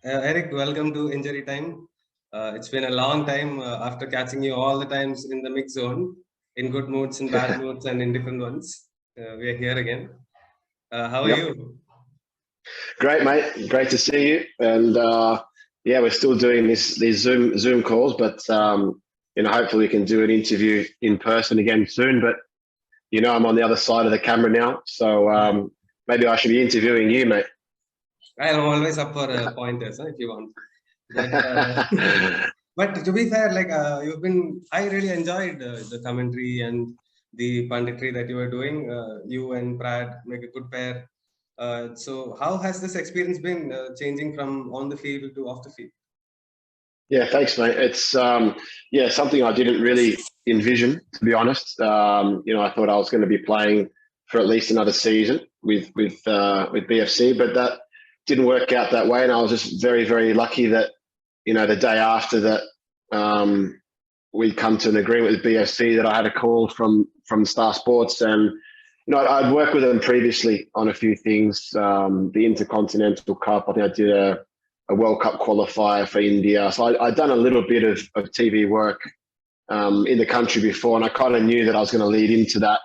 Eric, welcome to Injury Time. It's been a long time after catching you all the times in the mix zone, in good moods, in bad moods, and in different ones. We are here again. How are Yep. you? Great, mate. Great to see you. And yeah, we're still doing these Zoom calls, but hopefully we can do an interview in person again soon. But I'm on the other side of the camera now, so maybe I should be interviewing you, mate. I'm always up for pointers if you want. But, but to be fair, like I really enjoyed the commentary and the punditry that you were doing. You and Brad make a good pair. So how has this experience been changing from on the field to off the field? Yeah, thanks, mate. It's something I didn't really envision, to be honest. I thought I was going to be playing for at least another season with BFC, but that didn't work out that way. And I was just very, very lucky that the day after that we'd come to an agreement with BFC that I had a call from Star Sports, and I'd worked with them previously on a few things. The Intercontinental Cup, I think I did a World Cup qualifier for India. So I'd done a little bit of TV work in the country before, and I kind of knew that I was going to lead into that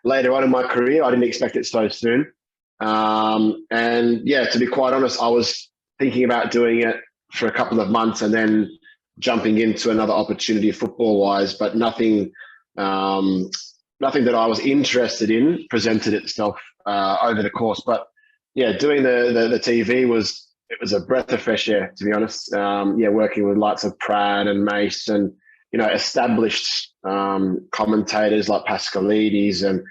later on in my career. I didn't expect it so soon. And yeah, to be quite honest, I was thinking about doing it for a couple of months and then jumping into another opportunity football-wise, but nothing that I was interested in presented itself over the course. But yeah, doing the TV was a breath of fresh air, to be honest. Working with lots of Pratt and Mace and established commentators like Pascalides and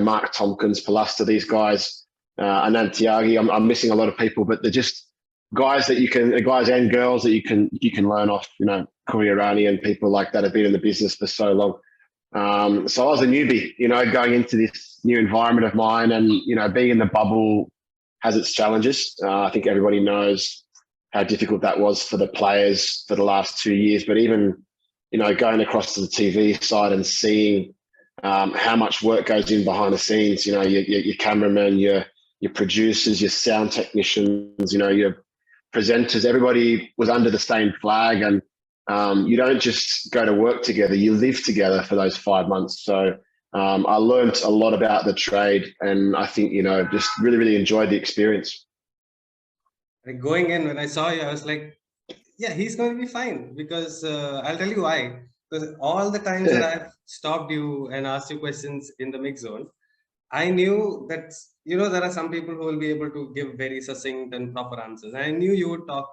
Mark Tompkins, Palasta, these guys, Anand Tyagi. I'm missing a lot of people, but they're just guys and girls that you can learn off. Khabraaaa and people like that have been in the business for so long. So I was a newbie, going into this new environment of mine, and being in the bubble has its challenges. I think everybody knows how difficult that was for the players for the last 2 years. But even, going across to the TV side and seeing how much work goes in behind the scenes, your cameramen, your producers, your sound technicians, your presenters, everybody was under the same flag. And you don't just go to work together, you live together for those 5 months. So I learned a lot about the trade, and I think, just really, really enjoyed the experience. Going in, when I saw you, I was like, yeah, he's going to be fine, because I'll tell you why. Because all the times that I've stopped you and asked you questions in the mix zone, I knew that, there are some people who will be able to give very succinct and proper answers. I knew you would talk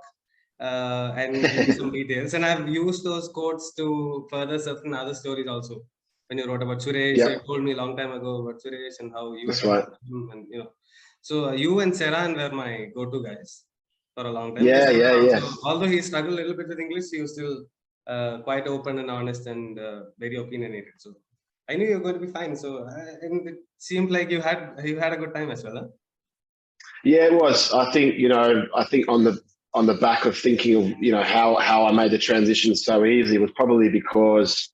and give me some details. And I've used those quotes to further certain other stories also. When you wrote about Suresh, you told me a long time ago about Suresh and how you That's right. And, So you and Seran were my go-to guys for a long time. Yeah. So, although he struggled a little bit with English, he was still quite open and honest and very opinionated. So I knew you were going to be fine. So and it seemed like you had a good time as well. Huh? Yeah, it was. I think on the back of thinking of how I made the transition so easy was probably because,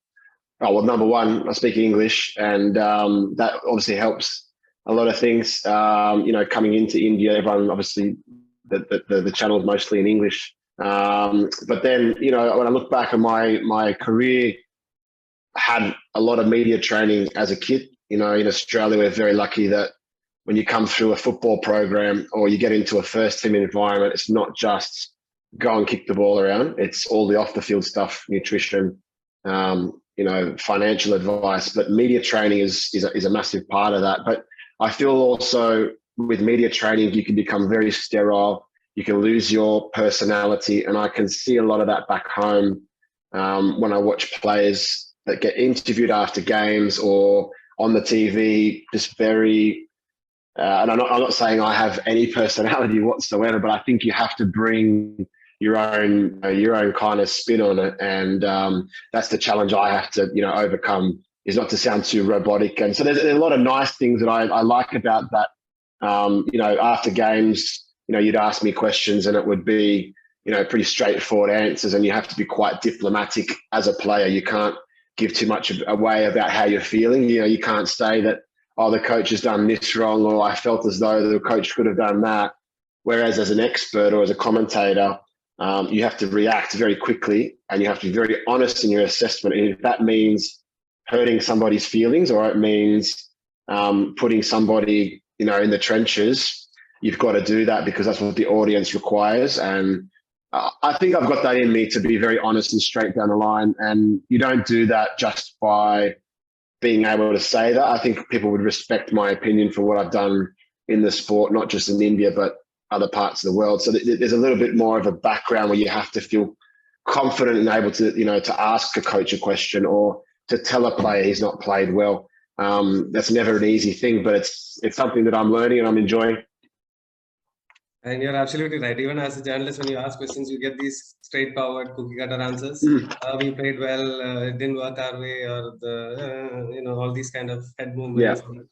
number one, I speak English, and that obviously helps a lot of things. Coming into India, everyone obviously the channel is mostly in English. But then, when I look back at my career, I had a lot of media training as a kid. In Australia, we're very lucky that when you come through a football program or you get into a first team environment, it's not just go and kick the ball around. It's all the off the field stuff, nutrition, financial advice, but media training is a massive part of that. But I feel also with media training, you can become very sterile. You can lose your personality. And I can see a lot of that back home when I watch players that get interviewed after games or on the TV, just very, and I'm not saying I have any personality whatsoever, but I think you have to bring your own kind of spin on it. And that's the challenge I have to, overcome, is not to sound too robotic. And so there's a lot of nice things that I like about that. After games, you'd ask me questions and it would be, pretty straightforward answers, and you have to be quite diplomatic as a player. You can't give too much away about how you're feeling. You can't say that, oh, the coach has done this wrong, or I felt as though the coach could have done that. Whereas as an expert or as a commentator, you have to react very quickly, and you have to be very honest in your assessment. And if that means hurting somebody's feelings, or it means putting somebody, in the trenches, you've got to do that because that's what the audience requires. And I think I've got that in me to be very honest and straight down the line. And you don't do that just by being able to say that. I think people would respect my opinion for what I've done in the sport, not just in India, but other parts of the world. So there's a little bit more of a background where you have to feel confident and able to, to ask a coach a question or to tell a player he's not played well. That's never an easy thing, but it's something that I'm learning and I'm enjoying. And you're absolutely right. Even as a journalist, when you ask questions, you get these straightforward, cookie-cutter answers. We played well, it didn't work our way, or all these kind of head movements. Yeah.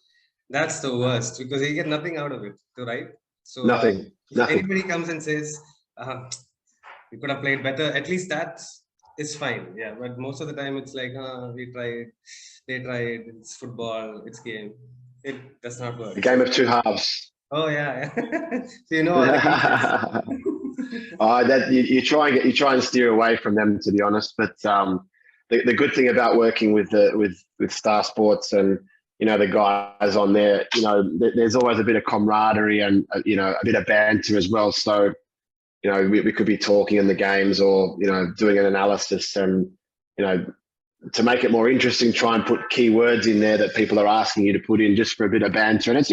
That's the worst because you get nothing out of it, right? So Nothing. If anybody comes and says, we could have played better, at least that is fine. Yeah, but most of the time it's like, we tried, they tried, it's football, it's game. It does not work. The game of two halves. Oh yeah. So all the cliches. You try and steer away from them, to be honest. But the good thing about working with Star Sports and the guys on there, there's always a bit of camaraderie and a bit of banter as well. So we could be talking in the games or doing an analysis, and to make it more interesting, try and put keywords in there that people are asking you to put in just for a bit of banter. And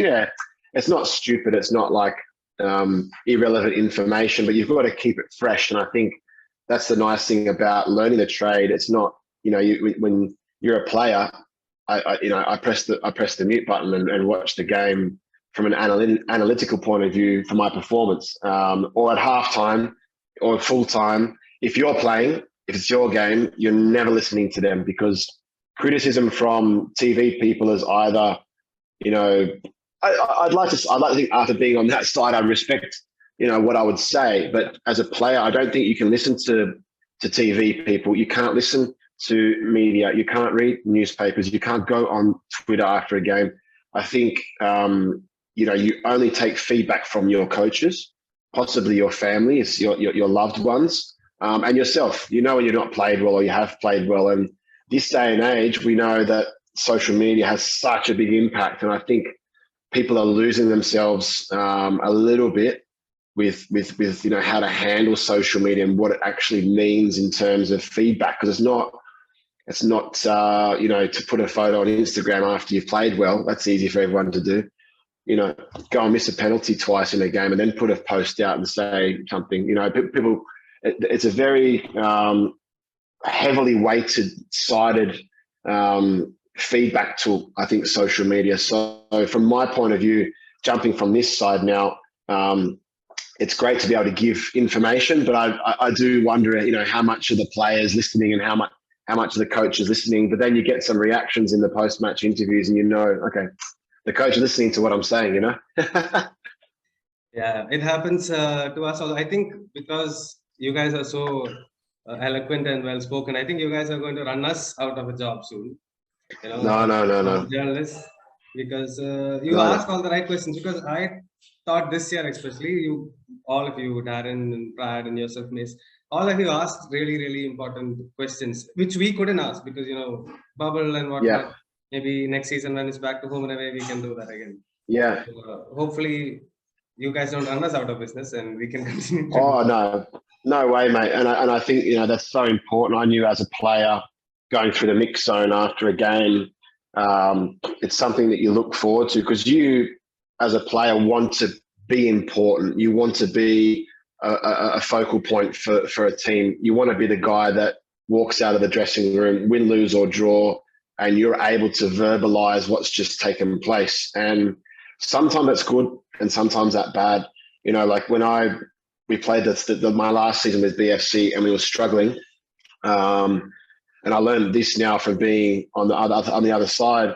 it's not stupid. It's not like irrelevant information, but you've got to keep it fresh. And I think that's the nice thing about learning the trade. It's not, when you're a player, I press the mute button and watch the game from an analytical point of view for my performance, or at halftime or full time. If you're playing, if it's your game, you're never listening to them, because criticism from TV people is either, I'd like to think after being on that side, I respect, what I would say. But as a player, I don't think you can listen to TV people. You can't listen to media. You can't read newspapers. You can't go on Twitter after a game. I think, you only take feedback from your coaches, possibly your family, it's your loved ones, and yourself. When you're not played well or you have played well. And this day and age, we know that social media has such a big impact. And I think people are losing themselves a little bit with how to handle social media and what it actually means in terms of feedback. Because it's not to put a photo on Instagram after you've played well. That's easy for everyone to do. Go and miss a penalty twice in a game and then put a post out and say something. People. It's a very heavily sided feedback tool, I think, social media. So from my point of view, jumping from this side now, it's great to be able to give information, but I do wonder, how much are the players listening and how much are the coaches listening. But then you get some reactions in the post-match interviews and okay, the coach is listening to what I'm saying, Yeah, it happens to us all. I think because you guys are so eloquent and well-spoken, I think you guys are going to run us out of a job soon. No. Journalists, because you ask all the right questions. Because I thought this year, especially all of you, Darren and Brad and yourself, Miss, all of you asked really, really important questions, which we couldn't ask because, bubble and whatnot. Yeah. Maybe next season when it's back to home and away, we can do that again. Yeah. So, hopefully, you guys don't run us out of business and we can continue. No way, mate. And I think, that's so important. I knew as a player going through the mix zone after a game, it's something that you look forward to, because you, as a player, want to be important. You want to be a focal point for a team. You want to be the guy that walks out of the dressing room, win, lose or draw, and you're able to verbalize what's just taken place. And sometimes that's good and sometimes that's bad. Like when we played my last season with BFC and we were struggling, and I learned this now from being on the other side.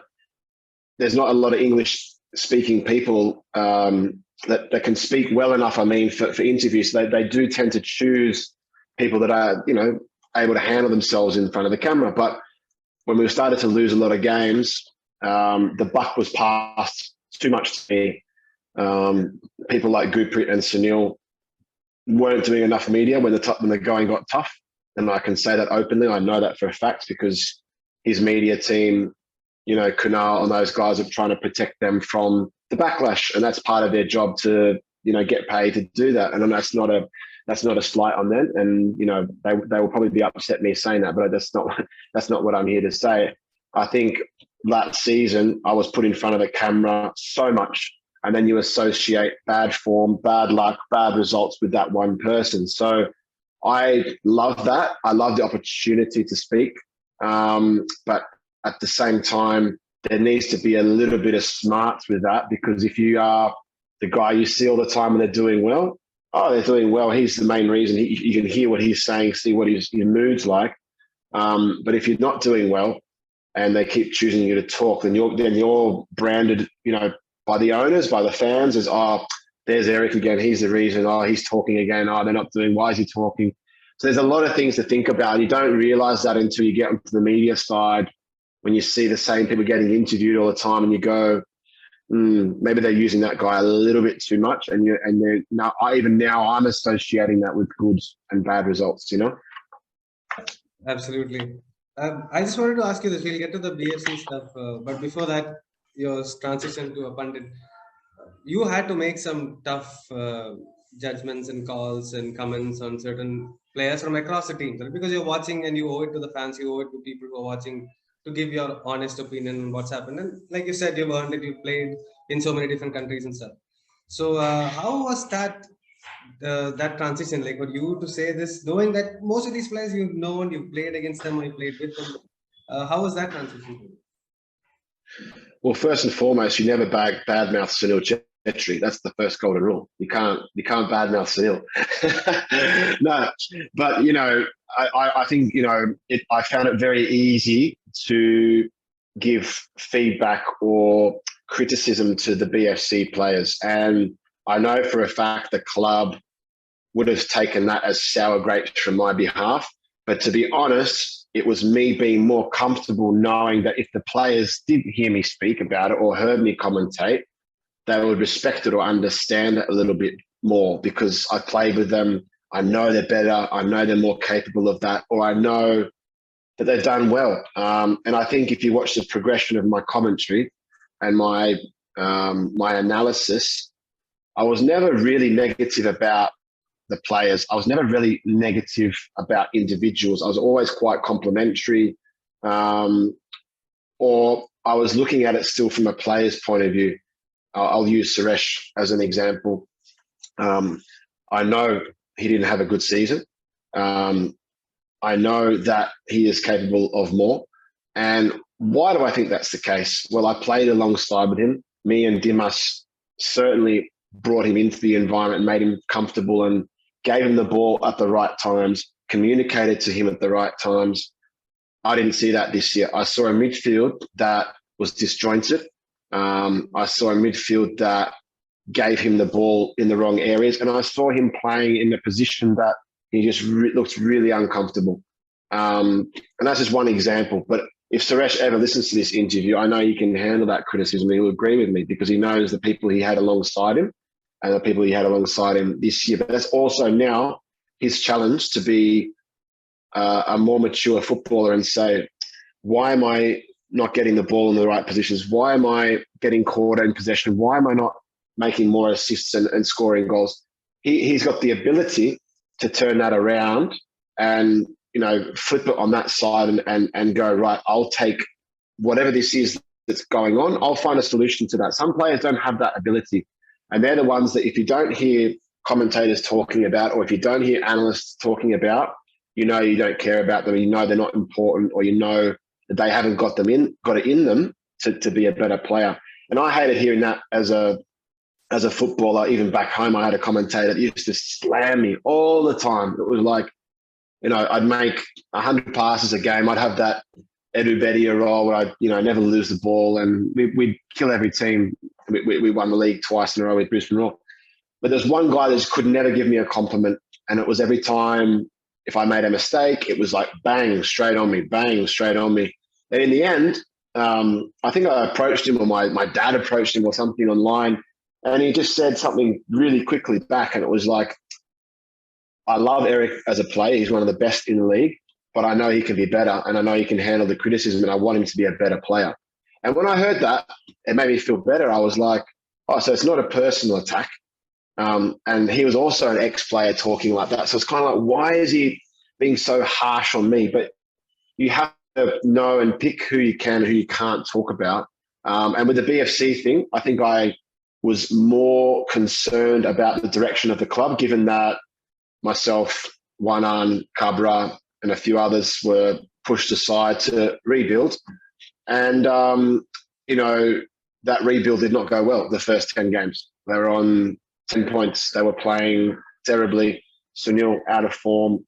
There's not a lot of English-speaking people that can speak well enough. I mean, for interviews, they do tend to choose people that are able to handle themselves in front of the camera. But when we started to lose a lot of games, the buck was passed too much to me. People like Gurpreet and Sunil, weren't doing enough media when the going got tough. And I can say that openly. I know that for a fact because his media team, Kunal and those guys are trying to protect them from the backlash. And that's part of their job to, get paid to do that. And that's not a slight on them. And, they will probably be upset at me saying that, but that's not what I'm here to say. I think that season I was put in front of the camera so much, and then you associate bad form, bad luck, bad results with that one person. So I love that. I love the opportunity to speak. But at the same time, there needs to be a little bit of smarts with that, because if you are the guy you see all the time and they're doing well, they're doing well. He's the main reason. You can hear what he's saying, see what his mood's like. But if you're not doing well and they keep choosing you to talk, then you're branded, by the owners, by the fans as, there's Erik again. He's the reason. He's talking again. They're not doing. Why is he talking? So there's a lot of things to think about. You don't realize that until you get onto the media side, when you see the same people getting interviewed all the time, and you go, maybe they're using that guy a little bit too much. And now I'm associating that with good and bad results. Absolutely. I just wanted to ask you this. We'll get to the BFC stuff, but before that, your transition to a pundit. You had to make some tough judgments and calls and comments on certain players from across the team, because you're watching and you owe it to the fans, you owe it to people who are watching to give your honest opinion on what's happened. And like you said, you've earned it. You've played in so many different countries and stuff. So how was that transition like for you to say this, knowing that most of these players you've known, you've played against them or you played with them? How was that transition? Well, first and foremost, you never badmouth Sunil Chetri. That's the first golden rule. You can't badmouth Sunil. No, but I think I found it very easy to give feedback or criticism to the BFC players, and I know for a fact the club would have taken that as sour grapes from my behalf. But to be honest, it was me being more comfortable knowing that if the players did hear me speak about it or heard me commentate, they would respect it or understand it a little bit more, because I played with them. I know they're better. I know they're more capable of that, or I know that they've done well. And I think if you watch the progression of my commentary and my analysis, I was never really negative about the players. I was never really negative about individuals. I was always quite complimentary, or I was looking at it still from a player's point of view. I'll use Suresh as an example. I know he didn't have a good season. I know that he is capable of more. And why do I think that's the case? Well, I played alongside with him. Me and Dimas certainly brought him into the environment, made him comfortable, and gave him the ball at the right times, communicated to him at the right times. I didn't see that this year. I saw a midfield that was disjointed. I saw a midfield that gave him the ball in the wrong areas, and I saw him playing in a position that he just looks really uncomfortable. And that's just one example. But if Suresh ever listens to this interview, I know he can handle that criticism. He will agree with me because he knows the people he had alongside him and the people he had alongside him this year. But that's also now his challenge to be a more mature footballer and say, why am I not getting the ball in the right positions? Why am I getting caught in possession? Why am I not making more assists and scoring goals? He's got the ability to turn that around and, flip it on that side and go, right, I'll take whatever this is that's going on. I'll find a solution to that. Some players don't have that ability. And they're the ones that if you don't hear commentators talking about, or if you don't hear analysts talking about, you don't care about them, they're not important, or that they haven't got it in them to be a better player. And I hated hearing that as a footballer. Even back home, I had a commentator that used to slam me all the time. It was like, I'd make 100 passes a game. I'd have that Edu Bedia role where I'd, never lose the ball, and we'd kill every team. We won the league twice in a row with Brisbane Roar. But there's one guy that just could never give me a compliment, and it was every time if I made a mistake, it was like bang, straight on me, bang, straight on me. And in the end, I think I approached him, or my dad approached him or something online, and he just said something really quickly back, and it was like, I love Erik as a player. He's one of the best in the league, but I know he can be better, and I know he can handle the criticism, and I want him to be a better player. And when I heard that, it made me feel better. I was like, oh, so it's not a personal attack. And he was also an ex-player talking like that. So it's kind of like, why is he being so harsh on me? But you have to know and pick who you can, who you can't talk about. And with the BFC thing, I think I was more concerned about the direction of the club, given that myself, Wanan, Khabraaaa, and a few others were pushed aside to rebuild. And, that rebuild did not go well the first 10 games. They were on 10 points. They were playing terribly. Sunil out of form.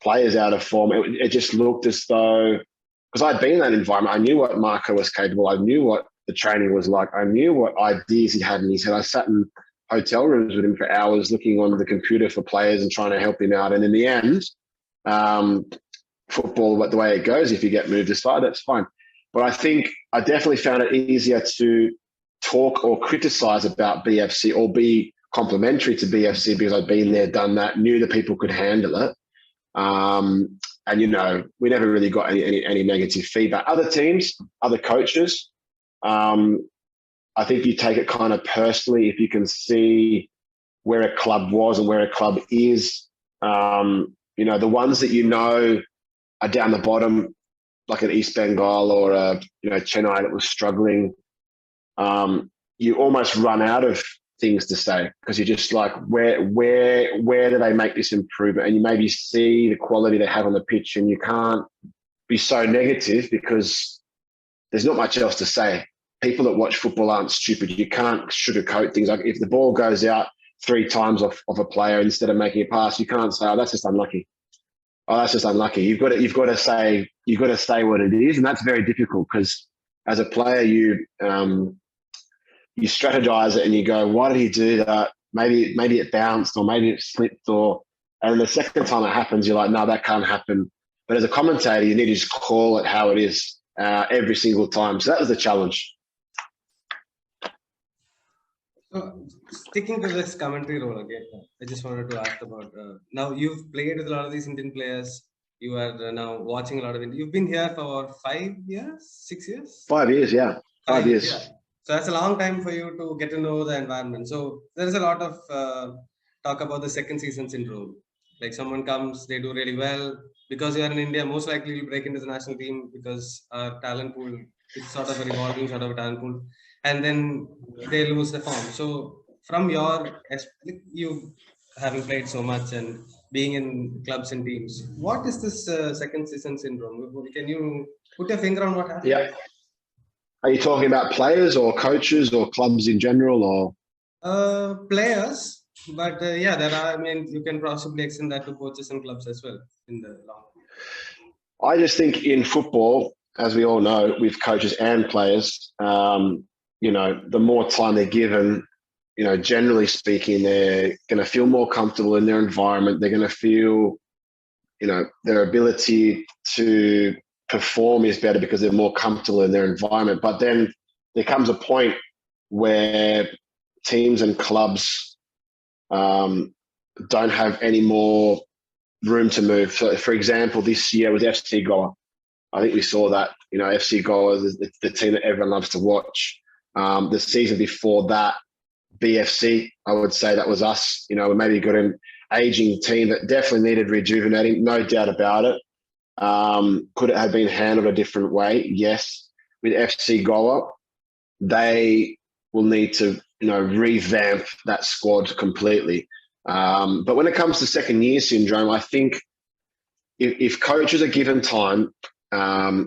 Players out of form. It just looked as though, because I'd been in that environment, I knew what Marco was capable. I knew what the training was like. I knew what ideas he had in his head. I sat in hotel rooms with him for hours looking on the computer for players and trying to help him out. And in the end, football, the way it goes, if you get moved aside, that's fine. But I think I definitely found it easier to talk or criticize about BFC or be complimentary to BFC because I'd been there, done that, knew that people could handle it. And, we never really got any negative feedback. Other teams, other coaches, I think you take it kind of personally if you can see where a club was and where a club is. The ones that are down the bottom, like an East Bengal or Chennai that was struggling, you almost run out of things to say because you're just like, where do they make this improvement? And you maybe see the quality they have on the pitch, and you can't be so negative because there's not much else to say. People that watch football aren't stupid. You can't sugarcoat things. Like if the ball goes out 3 times off a player instead of making a pass, you can't say, "Oh, that's just unlucky." Oh, that's just unlucky. You've got to say what it is, and that's very difficult because as a player, you strategize it and you go, "Why did he do that? Maybe it bounced, or maybe it slipped, and the second time it happens, you're like, no, that can't happen." But as a commentator, you need to just call it how it is every single time. So that was the challenge. So, sticking to this commentary role again, I just wanted to ask about now you've played with a lot of these Indian players. You are now watching a lot of Indian. You've been here for 5 years, 6 years? 5 years, yeah. 5 years. Yeah. So that's a long time for you to get to know the environment. So there's a lot of talk about the second season syndrome. Like someone comes, they do really well. Because you are in India, most likely you'll break into the national team because our talent pool is sort of a revolving sort of a talent pool. And then they lose the form. So from you having played so much and being in clubs and teams, what is this second season syndrome? Can you put your finger on what happened? Yeah. Are you talking about players or coaches or clubs in general, or? Players, but yeah, there are. I mean, you can possibly extend that to coaches and clubs as well in the long run. I just think in football, as we all know, with coaches and players, the more time they're given, generally speaking, they're going to feel more comfortable in their environment. They're going to feel, their ability to perform is better because they're more comfortable in their environment. But then there comes a point where teams and clubs don't have any more room to move. So, for example, this year with FC Goa, I think we saw that, FC Goa is the team that everyone loves to watch. The season before that, BFC, I would say that was us. We maybe got an aging team that definitely needed rejuvenating, no doubt about it. Could it have been handled a different way? Yes. With FC Goa, they will need to, revamp that squad completely. But when it comes to second year syndrome, I think if coaches are given time,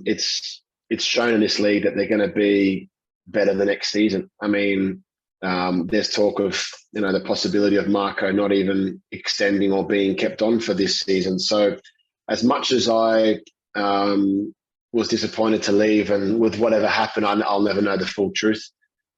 it's shown in this league that they're going to be better the next season. I mean, there's talk of, the possibility of Marco not even extending or being kept on for this season. So as much as I was disappointed to leave, and with whatever happened, I'll never know the full truth.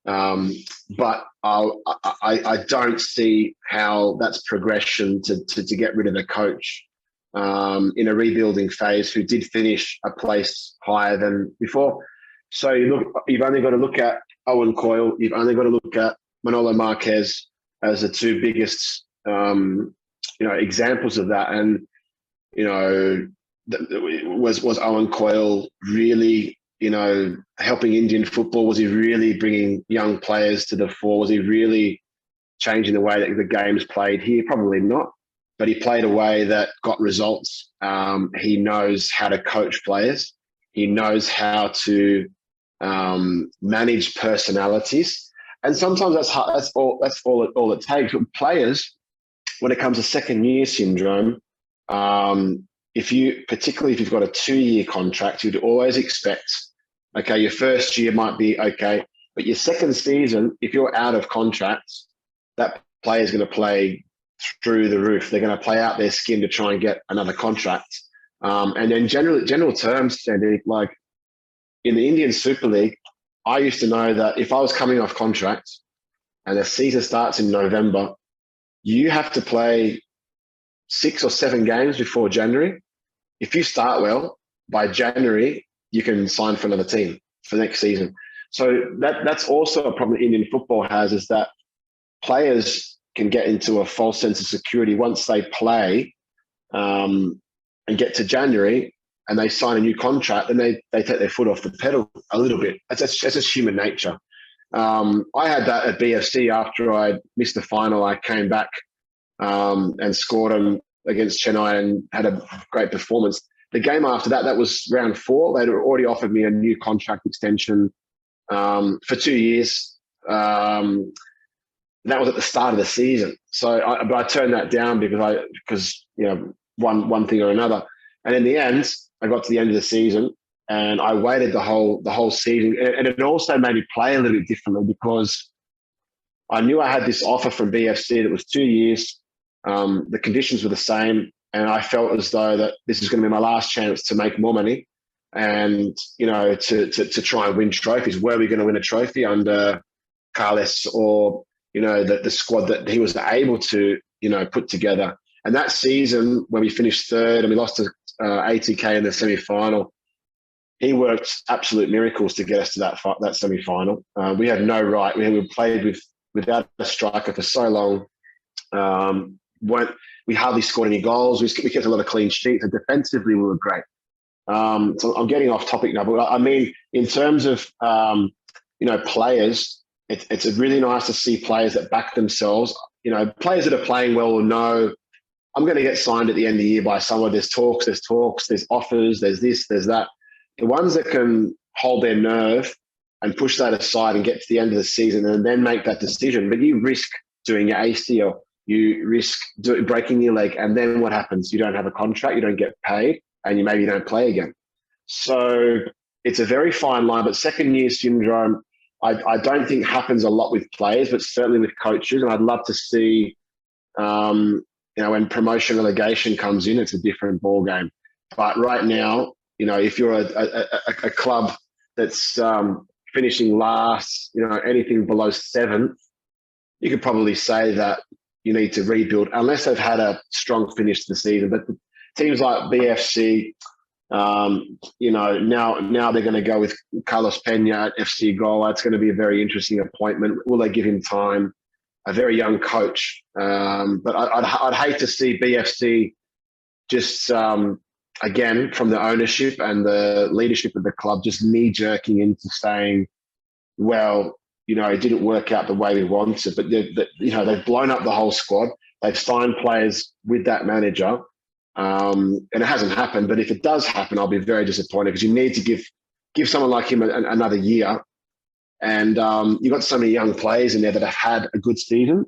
But I don't see how that's progression to get rid of a coach in a rebuilding phase who did finish a place higher than before. So you've only got to look at Owen Coyle. You've only got to look at Manolo Marquez as the 2 biggest examples of that. And was Owen Coyle really helping Indian football? Was he really bringing young players to the fore? Was he really changing the way that the game's played here? Probably not, but he played a way that got results. He knows how to coach players. He knows how to manage personalities, and sometimes that's all it takes. But players, when it comes to second year syndrome, particularly if you've got a 2-year contract, you'd always expect, okay, your first year might be okay, but your second season, if you're out of contract, that player is going to play through the roof. They're going to play out their skin to try and get another contract. And then general terms, Sandeep, like in the Indian Super League, I used to know that if I was coming off contract and the season starts in November, you have to play 6 or 7 games before January. If you start well, by January, you can sign for another team for next season. So that's also a problem Indian football has, is that players can get into a false sense of security once they play and get to January and they sign a new contract, then they take their foot off the pedal a little bit. That's just human nature. I had that at BFC after I missed the final. I came back and scored them against Chennai and had a great performance. The game after that, that was round 4. They'd already offered me a new contract extension for 2 years. That was at the start of the season. So I turned that down because one thing or another. And in the end, I got to the end of the season and I waited the whole season. And it also made me play a little bit differently because I knew I had this offer from BFC that was 2 years. The conditions were the same. And I felt as though that this is going to be my last chance to make more money and, to try and win trophies. Were we going to win a trophy under Carles or, the squad that he was able to, put together? And that season, when we finished 3rd and we lost to ATK in the semi-final, he worked absolute miracles to get us to that semi-final. We had no right. We played without a striker for so long. We hardly scored any goals. We kept a lot of clean sheets, and defensively we were great. So I'm getting off topic now, but I mean, in terms of players, it's really nice to see players that back themselves. Players that are playing well will know I'm going to get signed at the end of the year by someone. There's talks, there's offers, there's this, there's that. The ones that can hold their nerve and push that aside and get to the end of the season and then make that decision, but you risk doing your ACL. You risk breaking your leg, and then what happens? You don't have a contract, you don't get paid, and you maybe don't play again. So it's a very fine line, but second year syndrome, I don't think happens a lot with players, but certainly with coaches. And I'd love to see, when promotion relegation comes in, it's a different ball game. But right now, if you're a club that's finishing last, anything below 7th, you could probably say that you need to rebuild unless they've had a strong finish to the season. But the teams like BFC, now they're going to go with Carlos Pena at FC Goa. It's going to be a very interesting appointment. Will they give him time? A very young coach. But I'd hate to see BFC just, again, from the ownership and the leadership of the club, just knee-jerking into saying, well, it didn't work out the way we wanted, but they've blown up the whole squad. They've signed players with that manager, and it hasn't happened. But if it does happen, I'll be very disappointed because you need to give someone like him another year. And you've got so many young players in there that have had a good season.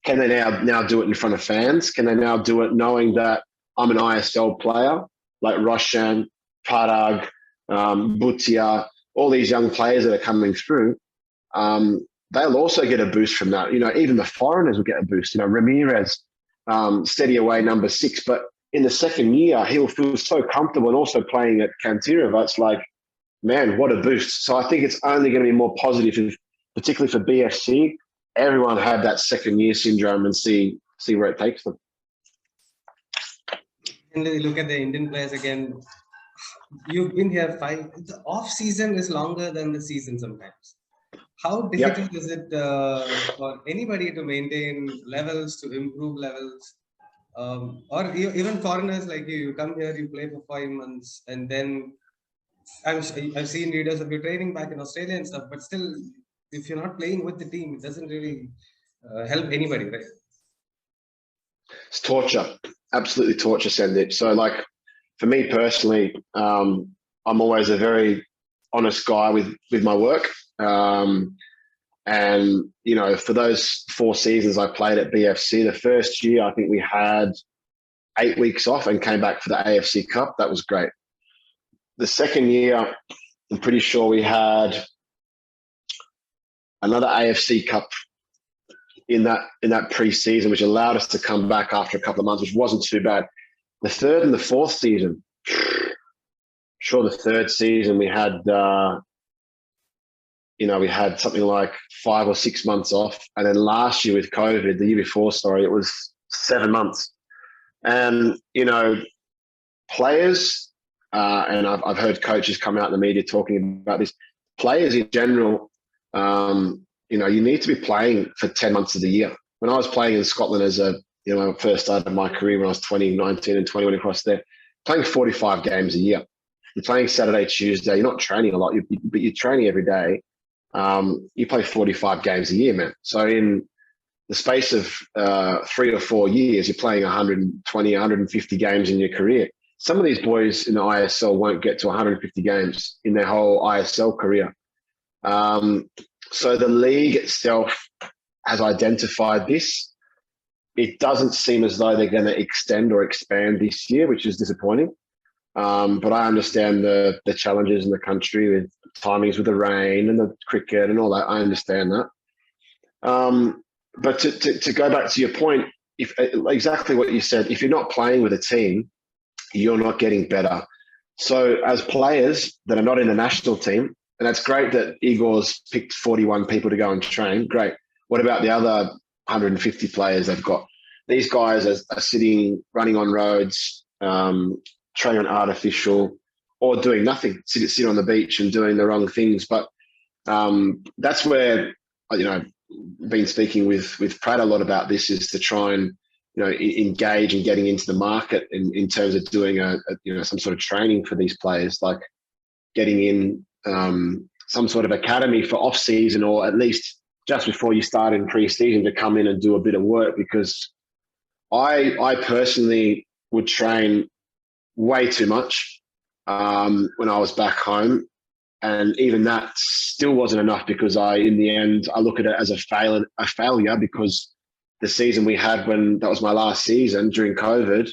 Can they now do it in front of fans? Can they now do it knowing that I'm an ISL player like Roshan, Parag, Bhutia, all these young players that are coming through? They'll also get a boost from that. Even the foreigners will get a boost. Ramirez, steady away number 6, but in the second year, he'll feel so comfortable and also playing at Kantirava. It's like, man, what a boost. So I think it's only going to be more positive, particularly for BFC. Everyone had that second year syndrome and see where it takes them. And then look at the Indian players again. You've been here 5. The off season is longer than the season sometimes. How difficult is it for anybody to maintain levels, to improve levels? Even foreigners like you come here, you play for 5 months, and then I've seen videos of you training back in Australia and stuff, but still, if you're not playing with the team, it doesn't really help anybody, right? It's torture, absolutely torture, Sandeep. So like for me personally, I'm always a very honest guy with my work. And, you know, for those 4 seasons I played at BFC, the first year I think we had 8 weeks off and came back for the AFC Cup. That was great. The second year, I'm pretty sure we had another AFC Cup in that pre-season, which allowed us to come back after a couple of months, which wasn't too bad. The third and the fourth season, sure, the third season we had, we had something like 5 or 6 months off, and then last year with COVID, the year before, sorry, it was 7 months. And players, and I've heard coaches come out in the media talking about this. Players in general, you need to be playing for 10 months of the year. When I was playing in Scotland as when I first started my career when I was 20, 19 and 20 when across there, playing 45 games a year. You're playing Saturday, Tuesday. You're not training a lot, but you're training every day. You play 45 games a year, man. So in the space of 3 or 4 years, you're playing 120, 150 games in your career. Some of these boys in the ISL won't get to 150 games in their whole ISL career. So the league itself has identified this. It doesn't seem as though they're going to extend or expand this year, which is disappointing. But I understand the challenges in the country with timings with the rain and the cricket and all that. I understand that. But to go back to your point, if exactly what you said, if you're not playing with a team, you're not getting better. So as players that are not in the national team, and that's great that Igor's picked 41 people to go and train. Great. What about the other 150 players they've got? These guys are sitting, running on roads, training on artificial, or doing nothing, sitting on the beach and doing the wrong things. But that's where, been speaking with Pratt a lot about this, is to try and, engage in getting into the market in terms of doing some sort of training for these players, like getting in some sort of academy for off season, or at least just before you start in pre-season, to come in and do a bit of work. Because I personally would train way too much when I was back home. And even that still wasn't enough, because in the end, I look at it as a failure, because the season we had, when that was my last season during COVID,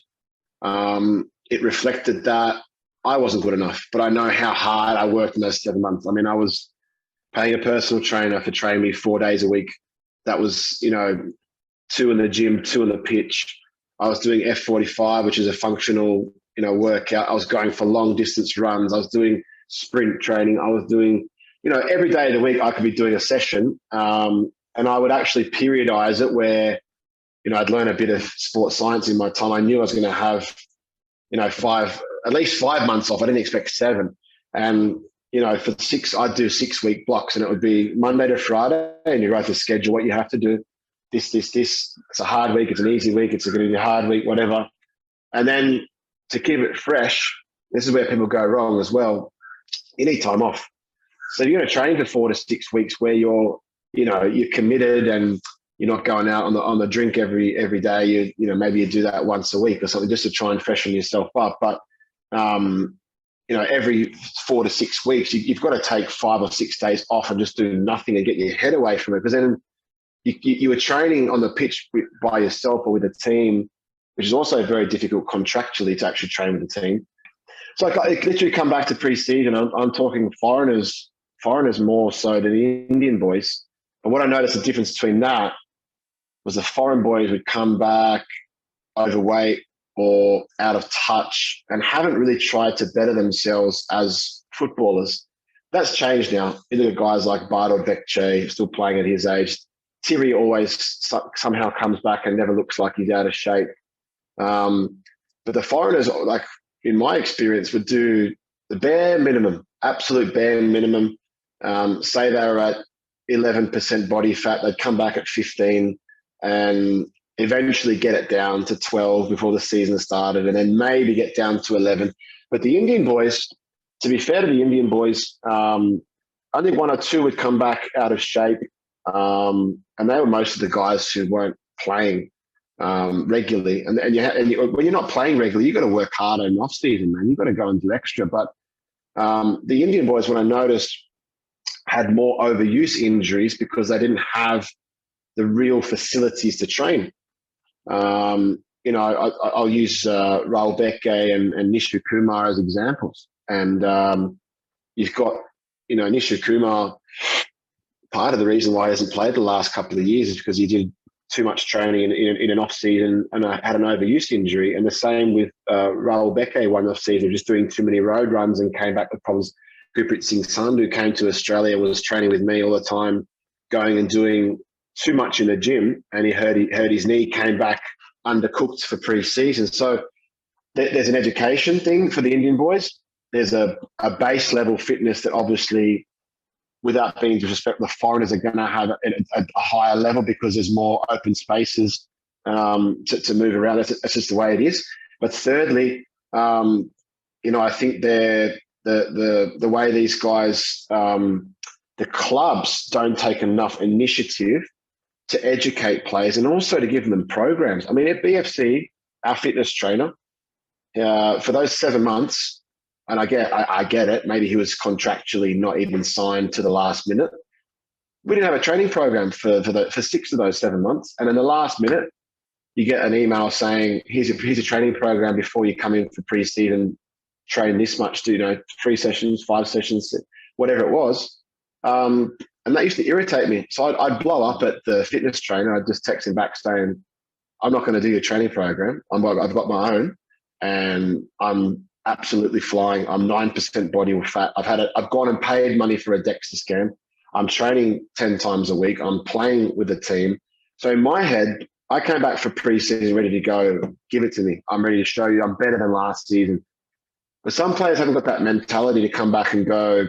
it reflected that I wasn't good enough. But I know how hard I worked in those 7 months. I mean, I was paying a personal trainer for training me 4 days a week. That was, 2 in the gym, 2 on the pitch. I was doing F45, which is a functional, workout. I was going for long distance runs. I was doing sprint training. I was doing, every day of the week I could be doing a session. And I would actually periodize it where, I'd learn a bit of sports science in my time. I knew I was going to have, at least 5 months off. I didn't expect 7. And, for 6, I'd do 6-week blocks, and it would be Monday to Friday, and you write the schedule, what you have to do. This. It's a hard week. It's an easy week. It's going to be a hard week, whatever. And then to keep it fresh, this is where people go wrong as well. You need time off. So you're going to train for 4 to 6 weeks where you're committed, and you're not going out on the drink every day. Maybe you do that once a week or something, just to try and freshen yourself up. But every 4 to 6 weeks, you've got to take 5 or 6 days off and just do nothing and get your head away from it. Because then you were training on the pitch by yourself or with a team, which is also very difficult contractually to actually train with a team. So I literally come back to pre-season. I'm talking foreigners more so than the Indian boys. And what I noticed the difference between that was the foreign boys would come back overweight or out of touch and haven't really tried to better themselves as footballers. That's changed now. You look at guys like Bardo Bekche, still playing at his age. Thierry always somehow comes back and never looks like he's out of shape. But the foreigners, like in my experience, would do the bare minimum, absolute bare minimum. Say they were at 11% body fat, they'd come back at 15, and eventually get it down to 12 before the season started, and then maybe get down to 11. But the Indian boys, to be fair to the Indian boys, I think one or two would come back out of shape, and they were most of the guys who weren't playing regularly. And when you're not playing regularly, you've got to work harder in off season, man. You've got to go and do extra. But the Indian boys, when I noticed, had more overuse injuries because they didn't have the real facilities to train. I'll use Rahul Beke and Nishu Kumar as examples. And you've got, Nishu Kumar, part of the reason why he hasn't played the last couple of years is because he did too much training in an off-season and had an overuse injury. And the same with Rahul Beke, one off-season, just doing too many road runs and came back with problems. Gurpreet Singh Sandhu came to Australia, was training with me all the time, going and doing too much in the gym, and he hurt his knee, came back undercooked for pre-season. So there's an education thing for the Indian boys. There's a base level fitness that obviously, without being disrespectful, the foreigners are going to have a higher level because there's more open spaces to move around. That's just the way it is. But thirdly, I think the way these guys, the clubs don't take enough initiative to educate players and also to give them programs. I mean, at BFC, our fitness trainer, for those 7 months, and I get it, maybe he was contractually not even signed to the last minute. We didn't have a training program for 6 of those 7 months. And in the last minute, you get an email saying, here's a training program before you come in for pre-season, train this much, 3 sessions, 5 sessions, whatever it was. And that used to irritate me. So I'd blow up at the fitness trainer. I'd just text him back saying, I'm not going to do your training program. I've got my own, and I'm absolutely flying. I'm 9% body fat. I've gone and paid money for a DEXA scan. I'm training 10 times a week. I'm playing with the team. So in my head, I came back for pre-season ready to go. Give it to me. I'm ready to show you I'm better than last season. But some players haven't got that mentality to come back and go,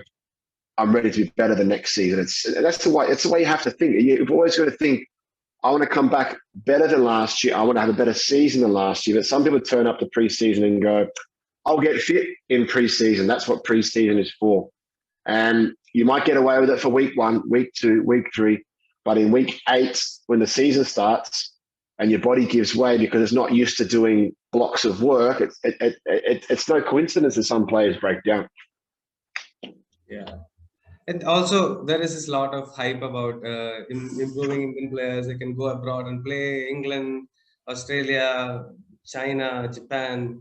I'm ready to be better the next season. It's the way you have to think. You've always got to think, I want to come back better than last year. I want to have a better season than last year. But some people turn up to pre-season and go, I'll get fit in pre-season. That's what pre-season is for. And you might get away with it for week 1, week 2, week 3. But in week 8, when the season starts and your body gives way because it's not used to doing blocks of work, it's no coincidence that some players break down. Yeah. And also, there is this lot of hype about improving Indian players. They can go abroad and play England, Australia, China, Japan.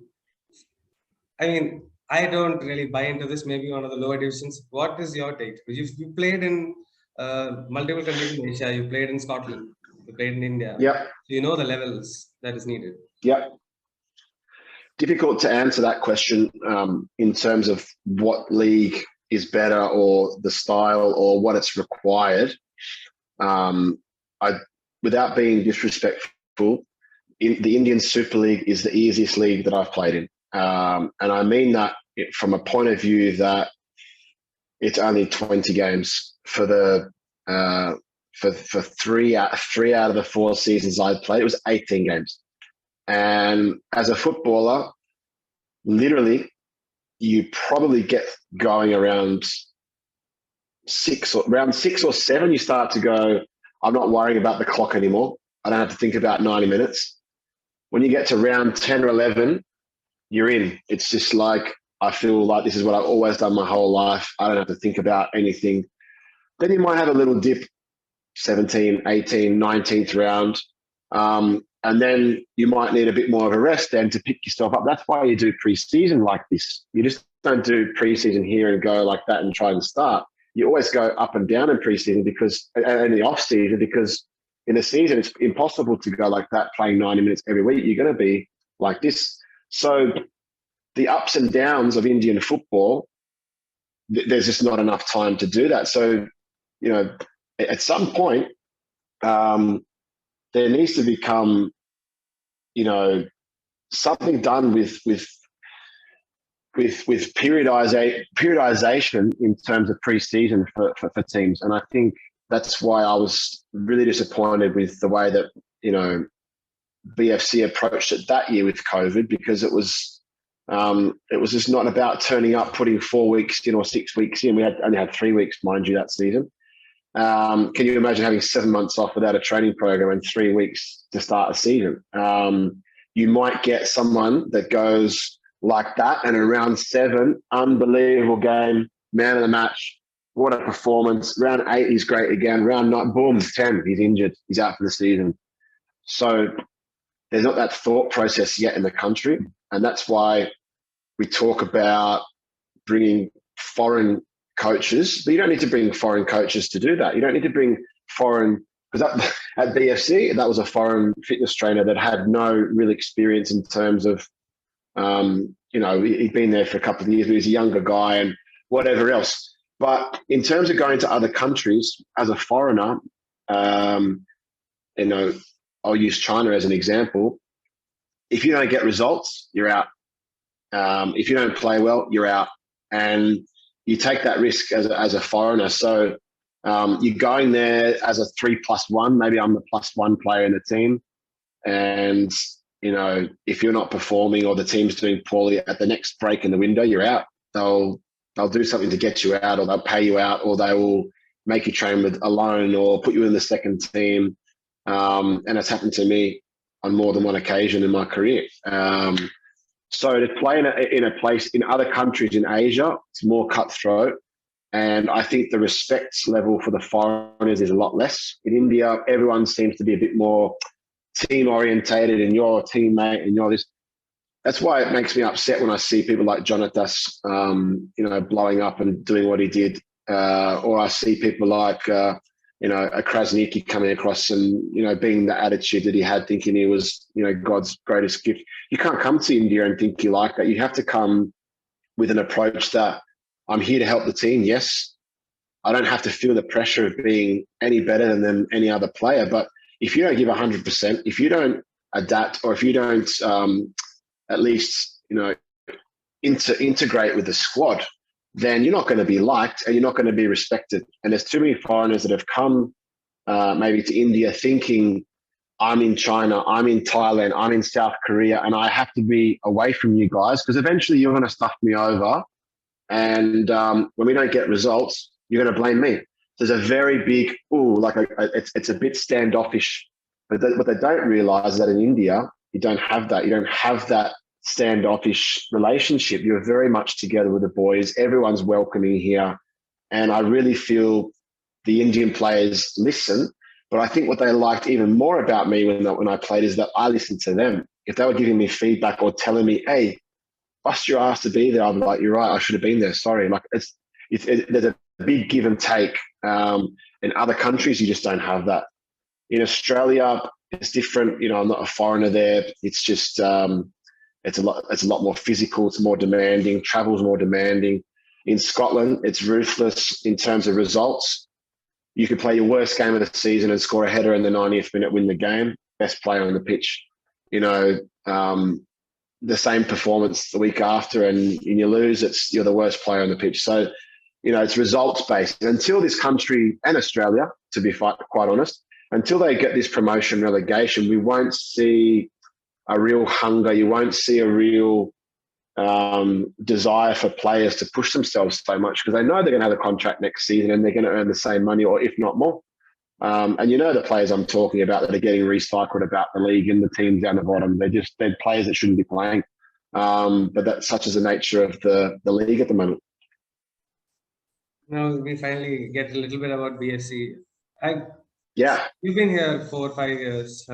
I mean, I don't really buy into this. Maybe one of the lower divisions. What is your take? You played in multiple countries in Asia. You played in Scotland. You played in India. Yeah. So you know the levels that is needed. Yeah. Difficult to answer that question in terms of what league is better or the style or what it's required. Without being disrespectful, the Indian Super League is the easiest league that I've played in. And I mean that from a point of view that it's only 20 games for three out of the 4 seasons I played. It was 18 games. And as a footballer, literally, you probably get going around 6 or 7. You start to go, I'm not worrying about the clock anymore. I don't have to think about 90 minutes. When you get to round 10 or 11, you're in. It's just like, I feel like this is what I've always done my whole life. I don't have to think about anything. Then you might have a little dip, 17, 18, 19th round. And then you might need a bit more of a rest then to pick yourself up. That's why you do pre-season like this. You just don't do pre-season here and go like that and try and start. You always go up and down in pre-season and the off-season, because in the season, it's impossible to go like that, playing 90 minutes every week. You're going to be like this. So the ups and downs of Indian football, there's just not enough time to do that. So, at some point, there needs to become, something done with periodization in terms of pre-season for teams. And I think that's why I was really disappointed with the way that, BFC approached it that year with COVID, because it was just not about turning up, putting 4 weeks in or 6 weeks in. We only had 3 weeks, mind you, that season. Can you imagine having 7 months off without a training program and 3 weeks to start a season? You might get someone that goes like that, and in round 7, unbelievable game, man of the match, what a performance. Round 8, he's great again. Round 9, boom, 10, he's injured, he's out for the season. So there's not that thought process yet in the country, and that's why we talk about bringing foreign coaches, but you don't need to bring foreign coaches to do that. You don't need to bring foreign, because at BFC, that was a foreign fitness trainer that had no real experience in terms of, he'd been there for a couple of years, but he's a younger guy and whatever else. But in terms of going to other countries as a foreigner, I'll use China as an example. If you don't get results, you're out. If you don't play well, you're out. And you take that risk as a foreigner. So you're going there as a 3+1. Maybe I'm the +1 player in the team. And, if you're not performing or the team's doing poorly, at the next break in the window, you're out. They'll do something to get you out, or they'll pay you out, or they will make you train with alone or put you in the second team. And it's happened to me on more than one occasion in my career. So to play in a place in other countries in Asia, it's more cutthroat. And I think the respect level for the foreigners is a lot less. In India, everyone seems to be a bit more team orientated, and you're a teammate and you're this. That's why it makes me upset when I see people like Jonatas, blowing up and doing what he did. Or I see people like, a Krasniki coming across and, being the attitude that he had, thinking he was, God's greatest gift. You can't come to India and think you like that. You have to come with an approach that I'm here to help the team. Yes, I don't have to feel the pressure of being any better than any other player. But if you don't give 100%, if you don't adapt, or if you don't at least, integrate with the squad, then you're not going to be liked and you're not going to be respected. And there's too many foreigners that have come maybe to India thinking, I'm in China, I'm in Thailand, I'm in South Korea, and I have to be away from you guys because eventually you're going to stuff me over. And when we don't get results, you're going to blame me. There's a very big, it's a bit standoffish. But what they don't realize is that in India, you don't have that. You don't have that standoffish relationship. You're very much together with the boys. Everyone's welcoming here. And I really feel the Indian players listen. But I think what they liked even more about me when I played is that I listened to them. If they were giving me feedback or telling me, hey, bust your ass to be there, I'd be like, you're right, I should have been there. Sorry. Like there's a big give and take. In other countries, you just don't have that. In Australia, it's different. I'm not a foreigner there. It's just it's a lot more physical. It's more demanding. Travel's more demanding. In Scotland, it's ruthless in terms of results. You could play your worst game of the season and score a header in the 90th minute, win the game. Best player on the pitch. The same performance the week after, and you lose. You're the worst player on the pitch. So, it's results based. Until this country and Australia, to be quite honest, until they get this promotion relegation, we won't see a real hunger. You won't see a real desire for players to push themselves so much because they know they're going to have a contract next season and they're going to earn the same money or if not more. And the players I'm talking about that are getting recycled about the league and the teams down the bottom, they're players that shouldn't be playing. But that's such as the nature of the league at the moment. Now we finally get a little bit about BFC. Yeah. You've been here 4 or 5 years.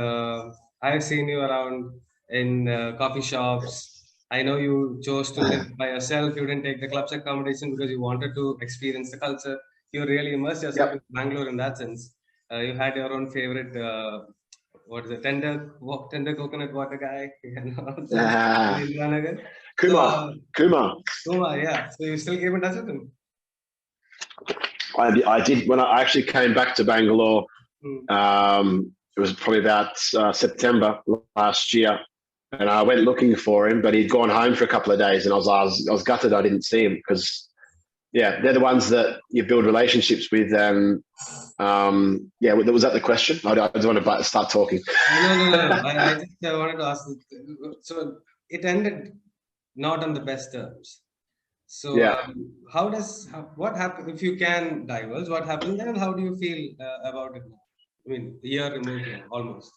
I've seen you around in coffee shops. I know you chose to live by yourself. You didn't take the club's accommodation because you wanted to experience the culture. You really immersed yourself in Bangalore in that sense. You had your own favorite, tender coconut water guy. Kumar, yeah. So you still keep in touch with him? I did when I actually came back to Bangalore. It was probably about September last year, and I went looking for him, but he'd gone home for a couple of days, and I was gutted I didn't see him because Yeah, they're the ones that you build relationships with. And yeah, was that the question? I just want to start talking. No. I just wanted to ask. So it ended not on the best terms. So Yeah. what happened, if you can divulge what happened then, and how do you feel about it now? I mean, a year removed now, almost.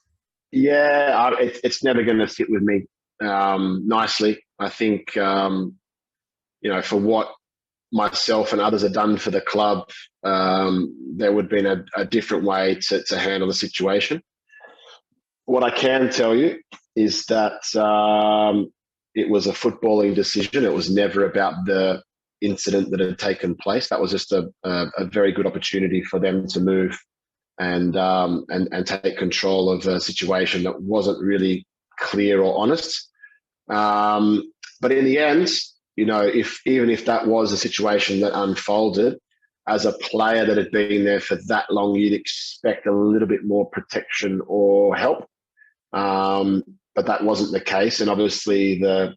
Yeah, it's never going to sit with me nicely. I think, for what myself and others have done for the club, there would have been a different way to handle the situation. What I can tell you is that it was a footballing decision. It was never about the incident that had taken place. That was just a very good opportunity for them to move and take control of a situation that wasn't really clear or honest. But in the end, even if that was a situation that unfolded, as a player that had been there for that long, you'd expect a little bit more protection or help. But that wasn't the case. And obviously the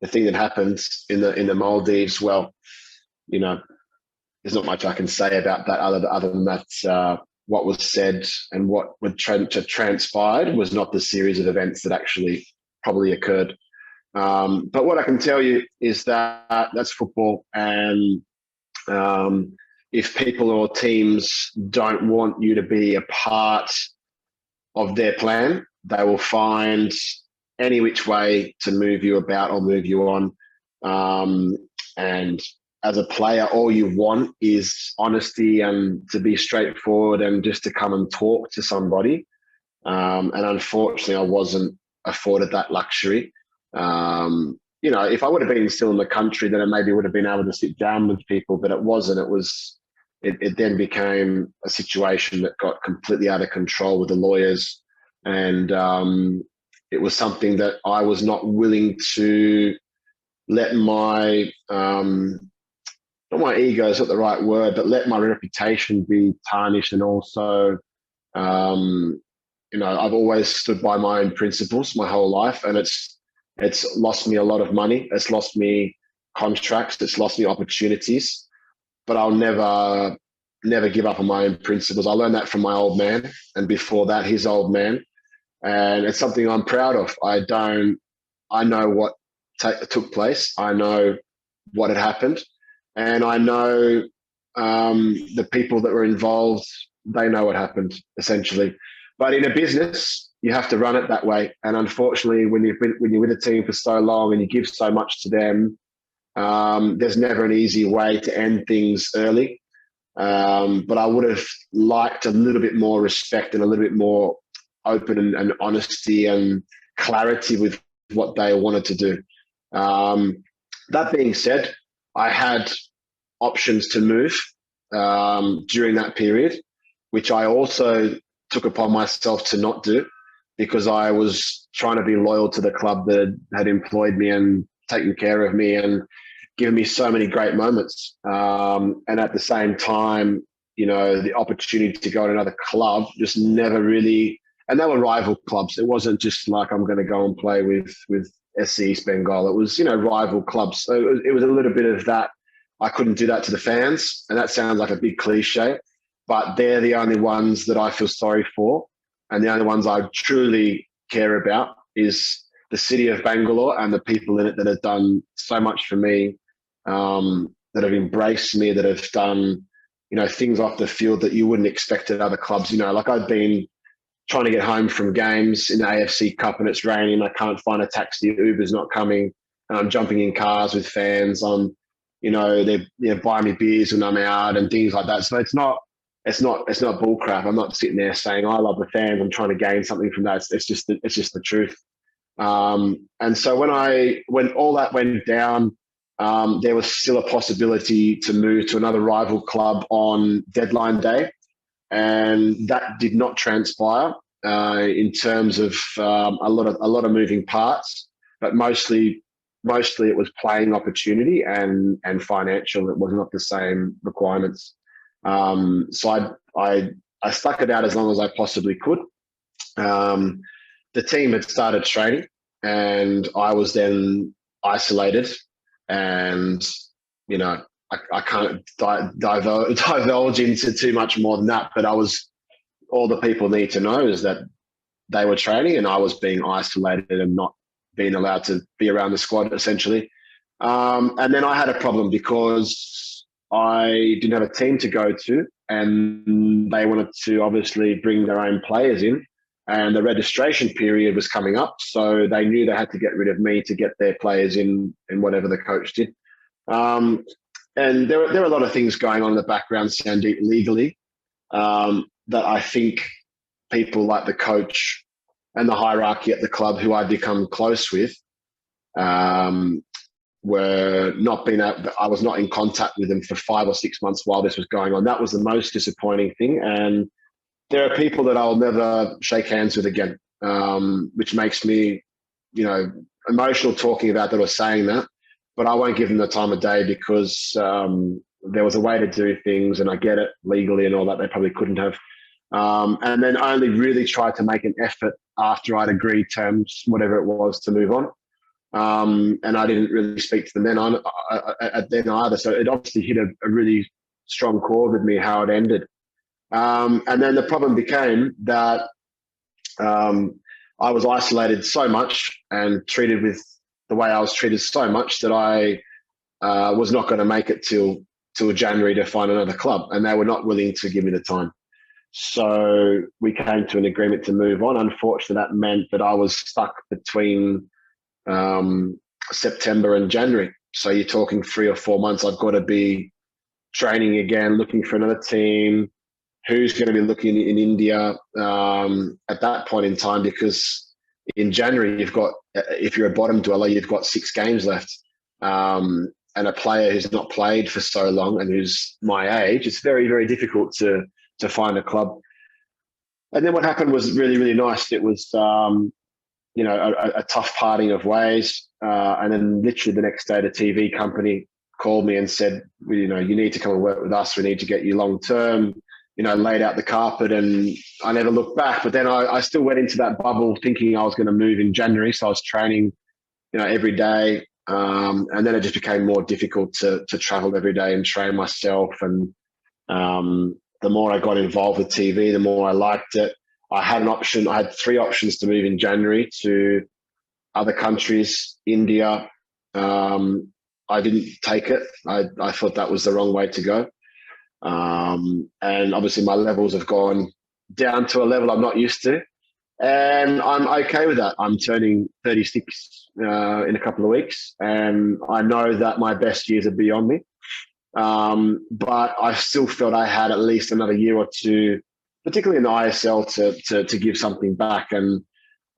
thing that happened in the Maldives, well, there's not much I can say about that other than that what was said and what would transpired was not the series of events that actually probably occurred. But what I can tell you is that that's football, and if people or teams don't want you to be a part of their plan, they will find any which way to move you about or move you on. And as a player, all you want is honesty and to be straightforward and just to come and talk to somebody. And unfortunately, I wasn't afforded that luxury. If I would have been still in the country, then I maybe would have been able to sit down with people, but it wasn't. It then became a situation that got completely out of control with the lawyers. And it was something that I was not willing to let my, not my ego is not the right word, but let my reputation be tarnished. And also, I've always stood by my own principles my whole life, and it's lost me a lot of money. It's lost me contracts. It's lost me opportunities, but I'll never give up on my own principles. I learned that from my old man, and before that, his old man. And it's something I'm proud of. I know what took place. I know what had happened, and I know the people that were involved. They know what happened, essentially. But in a business, you have to run it that way. And unfortunately, when you're with a team for so long and you give so much to them, there's never an easy way to end things early. But I would have liked a little bit more respect and a little bit more open and honesty and clarity with what they wanted to do. That being said, I had options to move during that period, which I also took upon myself to not do, because I was trying to be loyal to the club that had employed me and taken care of me and given me so many great moments. And at the same time, the opportunity to go to another club just never really, and they were rival clubs. It wasn't just like I'm going to go and play with SC East Bengal. It was, rival clubs. So it was a little bit of that. I couldn't do that to the fans. And that sounds like a big cliche, but they're the only ones that I feel sorry for. And the only ones I truly care about is the city of Bangalore and the people in it that have done so much for me, that have embraced me, that have done, things off the field that you wouldn't expect at other clubs. Like I've been trying to get home from games in the AFC Cup and it's raining. I can't find a taxi. Uber's not coming. And I'm jumping in cars with fans. They're buying me beers when I'm out and things like that. So it's not bull crap. I'm not sitting there saying I love the fans. I'm trying to gain something from that. It's just the truth. And so when all that went down, there was still a possibility to move to another rival club on deadline day, and that did not transpire in terms of a lot of moving parts, but mostly it was playing opportunity and financial. It was not the same requirements. So I stuck it out as long as I possibly could. The team had started training and I was then isolated, and I can't divulge into too much more than that. But all the people need to know is that they were training and I was being isolated and not being allowed to be around the squad, essentially. And then I had a problem because I didn't have a team to go to, and they wanted to obviously bring their own players in, and the registration period was coming up, so they knew they had to get rid of me to get their players in whatever the coach did. And there were a lot of things going on in the background, Sandeep, legally, that I think people like the coach and the hierarchy at the club, who I'd become close with, were not being able, I was not in contact with them for 5 or 6 months while this was going on. That was the most disappointing thing. And there are people that I'll never shake hands with again, which makes me, emotional talking about that or saying that. But I won't give them the time of day because there was a way to do things, and I get it legally and all that. They probably couldn't have. And then only really tried to make an effort after I'd agreed terms, whatever it was, to move on. And I didn't really speak to them then either. So it obviously hit a really strong chord with me how it ended. And then the problem became that I was isolated so much and treated with the way I was treated so much that I was not going to make it till January to find another club, and they were not willing to give me the time. So we came to an agreement to move on. Unfortunately, that meant that I was stuck between September and January. So you're talking 3 or 4 months. I've got to be training again, looking for another team. Who's going to be looking in India at that point in time? Because in January, if you're a bottom dweller, you've got 6 games left. And a player who's not played for so long and who's my age, it's very, very difficult to find a club. And then what happened was really, really nice. It was, a tough parting of ways. And then literally the next day, the TV company called me and said, you need to come and work with us. We need to get you long term. Laid out the carpet, and I never looked back. But then I still went into that bubble thinking I was going to move in January. So I was training, every day. And then it just became more difficult to travel every day and train myself. And the more I got involved with TV, the more I liked it. I had an option. I had 3 options to move in January to other countries, India. I didn't take it. I thought that was the wrong way to go. And obviously my levels have gone down to a level I'm not used to, and I'm okay with that. I'm turning 36 in a couple of weeks, and I know that my best years are beyond me. But I still felt I had at least another year or two, particularly in the ISL, to give something back. And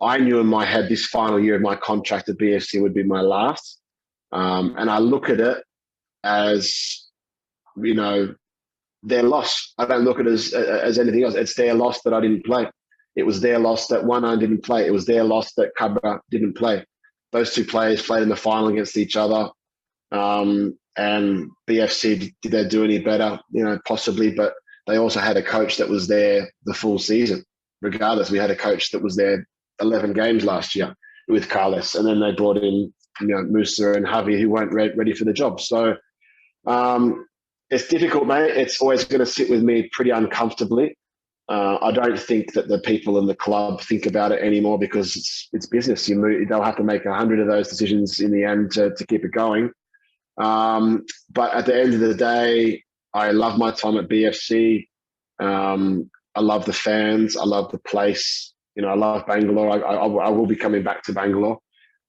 I knew in my head this final year of my contract at BFC would be my last. And I look at it as, their loss. I don't look at it as anything else. It's their loss that I didn't play. It was their loss that One didn't play. It was their loss that Khabraaaa didn't play. Those 2 players played in the final against each other. And BFC, did they do any better? Possibly, but they also had a coach that was there the full season. Regardless, we had a coach that was there 11 games last year with Carlos, and then they brought in Musa and Javi, who weren't ready for the job. So it's difficult, mate. It's always going to sit with me pretty uncomfortably. I don't think that the people in the club think about it anymore because it's business. They'll have to make 100 of those decisions in the end to keep it going. But at the end of the day, I love my time at BFC. I love the fans. I love the place. I love Bangalore. I will be coming back to Bangalore.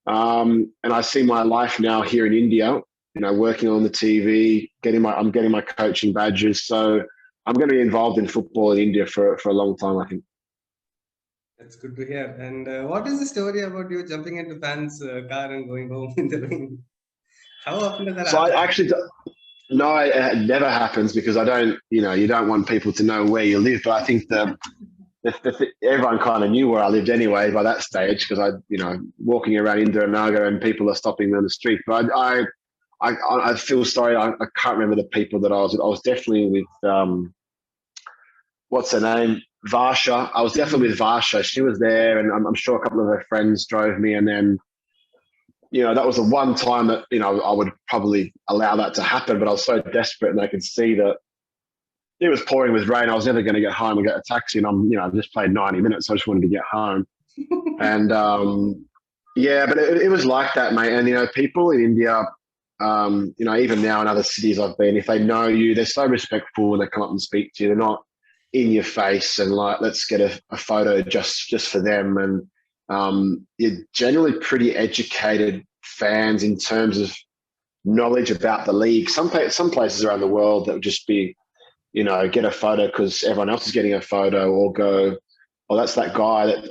And I see my life now here in India, working on the TV, I'm getting my coaching badges. So I'm going to be involved in football in India for a long time, I think. That's good to hear. And what is the story about you jumping into fans' car and going home in the rain? How often does that happen? No, it never happens because I don't, you don't want people to know where you live. But I think everyone kind of knew where I lived anyway by that stage because walking around Indiranagar and people are stopping me on the street. But I feel sorry. I can't remember the people that I was with. I was definitely with, what's her name? Varsha. I was definitely with Varsha. She was there, and I'm sure a couple of her friends drove me. And then that was the one time that, I would probably allow that to happen, but I was so desperate, and I could see that it was pouring with rain. I was never going to get home and get a taxi, and I just played 90 minutes. So I just wanted to get home. And yeah, but it was like that, mate. And, people in India, even now in other cities I've been, if they know you, they're so respectful when they come up and speak to you. They're not in your face and like, let's get a photo just for them. And you're generally pretty educated fans in terms of knowledge about the league. Some places around the world that would just be, get a photo because everyone else is getting a photo, or go, oh, that's that guy that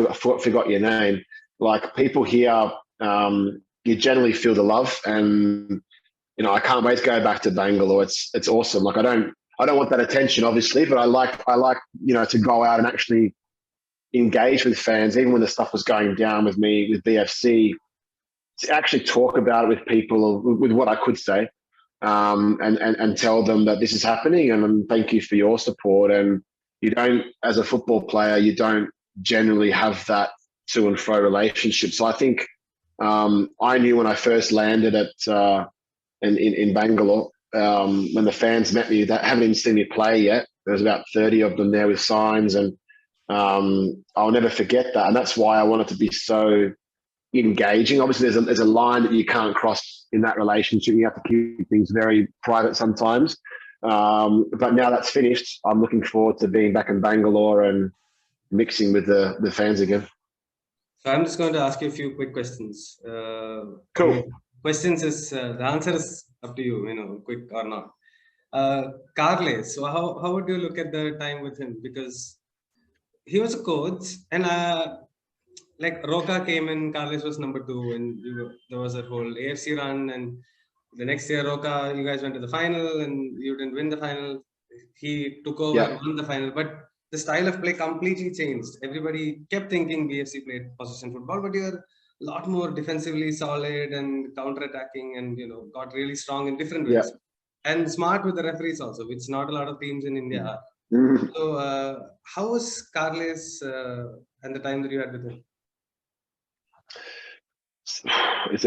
I forgot your name. Like, people here, you generally feel the love, and I can't wait to go back to Bangalore. It's awesome. Like, I don't want that attention, obviously, but I like to go out and actually engage with fans, even when the stuff was going down with me with BFC, to actually talk about it with people with what I could say, and tell them that this is happening, and thank you for your support. And you don't, as a football player, you don't generally have that to and fro relationship. So I think I knew when I first landed in Bangalore, when the fans met me, that haven't even seen me play yet. There was about 30 of them there with signs, and I'll never forget that. And that's why I wanted to be so engaging. Obviously, there's a line that you can't cross in that relationship. You have to keep things very private sometimes. But now that's finished, I'm looking forward to being back in Bangalore and mixing with the fans again. So I'm just going to ask you a few quick questions. Cool. Questions is the answer is up to you, quick or not. Carles, so how would you look at the time with him? Because he was a coach, and like Roca came in, Carles was number 2, and there was a whole AFC run, and the next year Roca, you guys went to the final, and you didn't win the final. He took over, won the final, but the style of play completely changed. Everybody kept thinking BFC played possession football, but you're a lot more defensively solid and counter-attacking, and got really strong in different ways. And smart with the referees also, which not a lot of teams in India are. So how was Carles and the time that you had with him?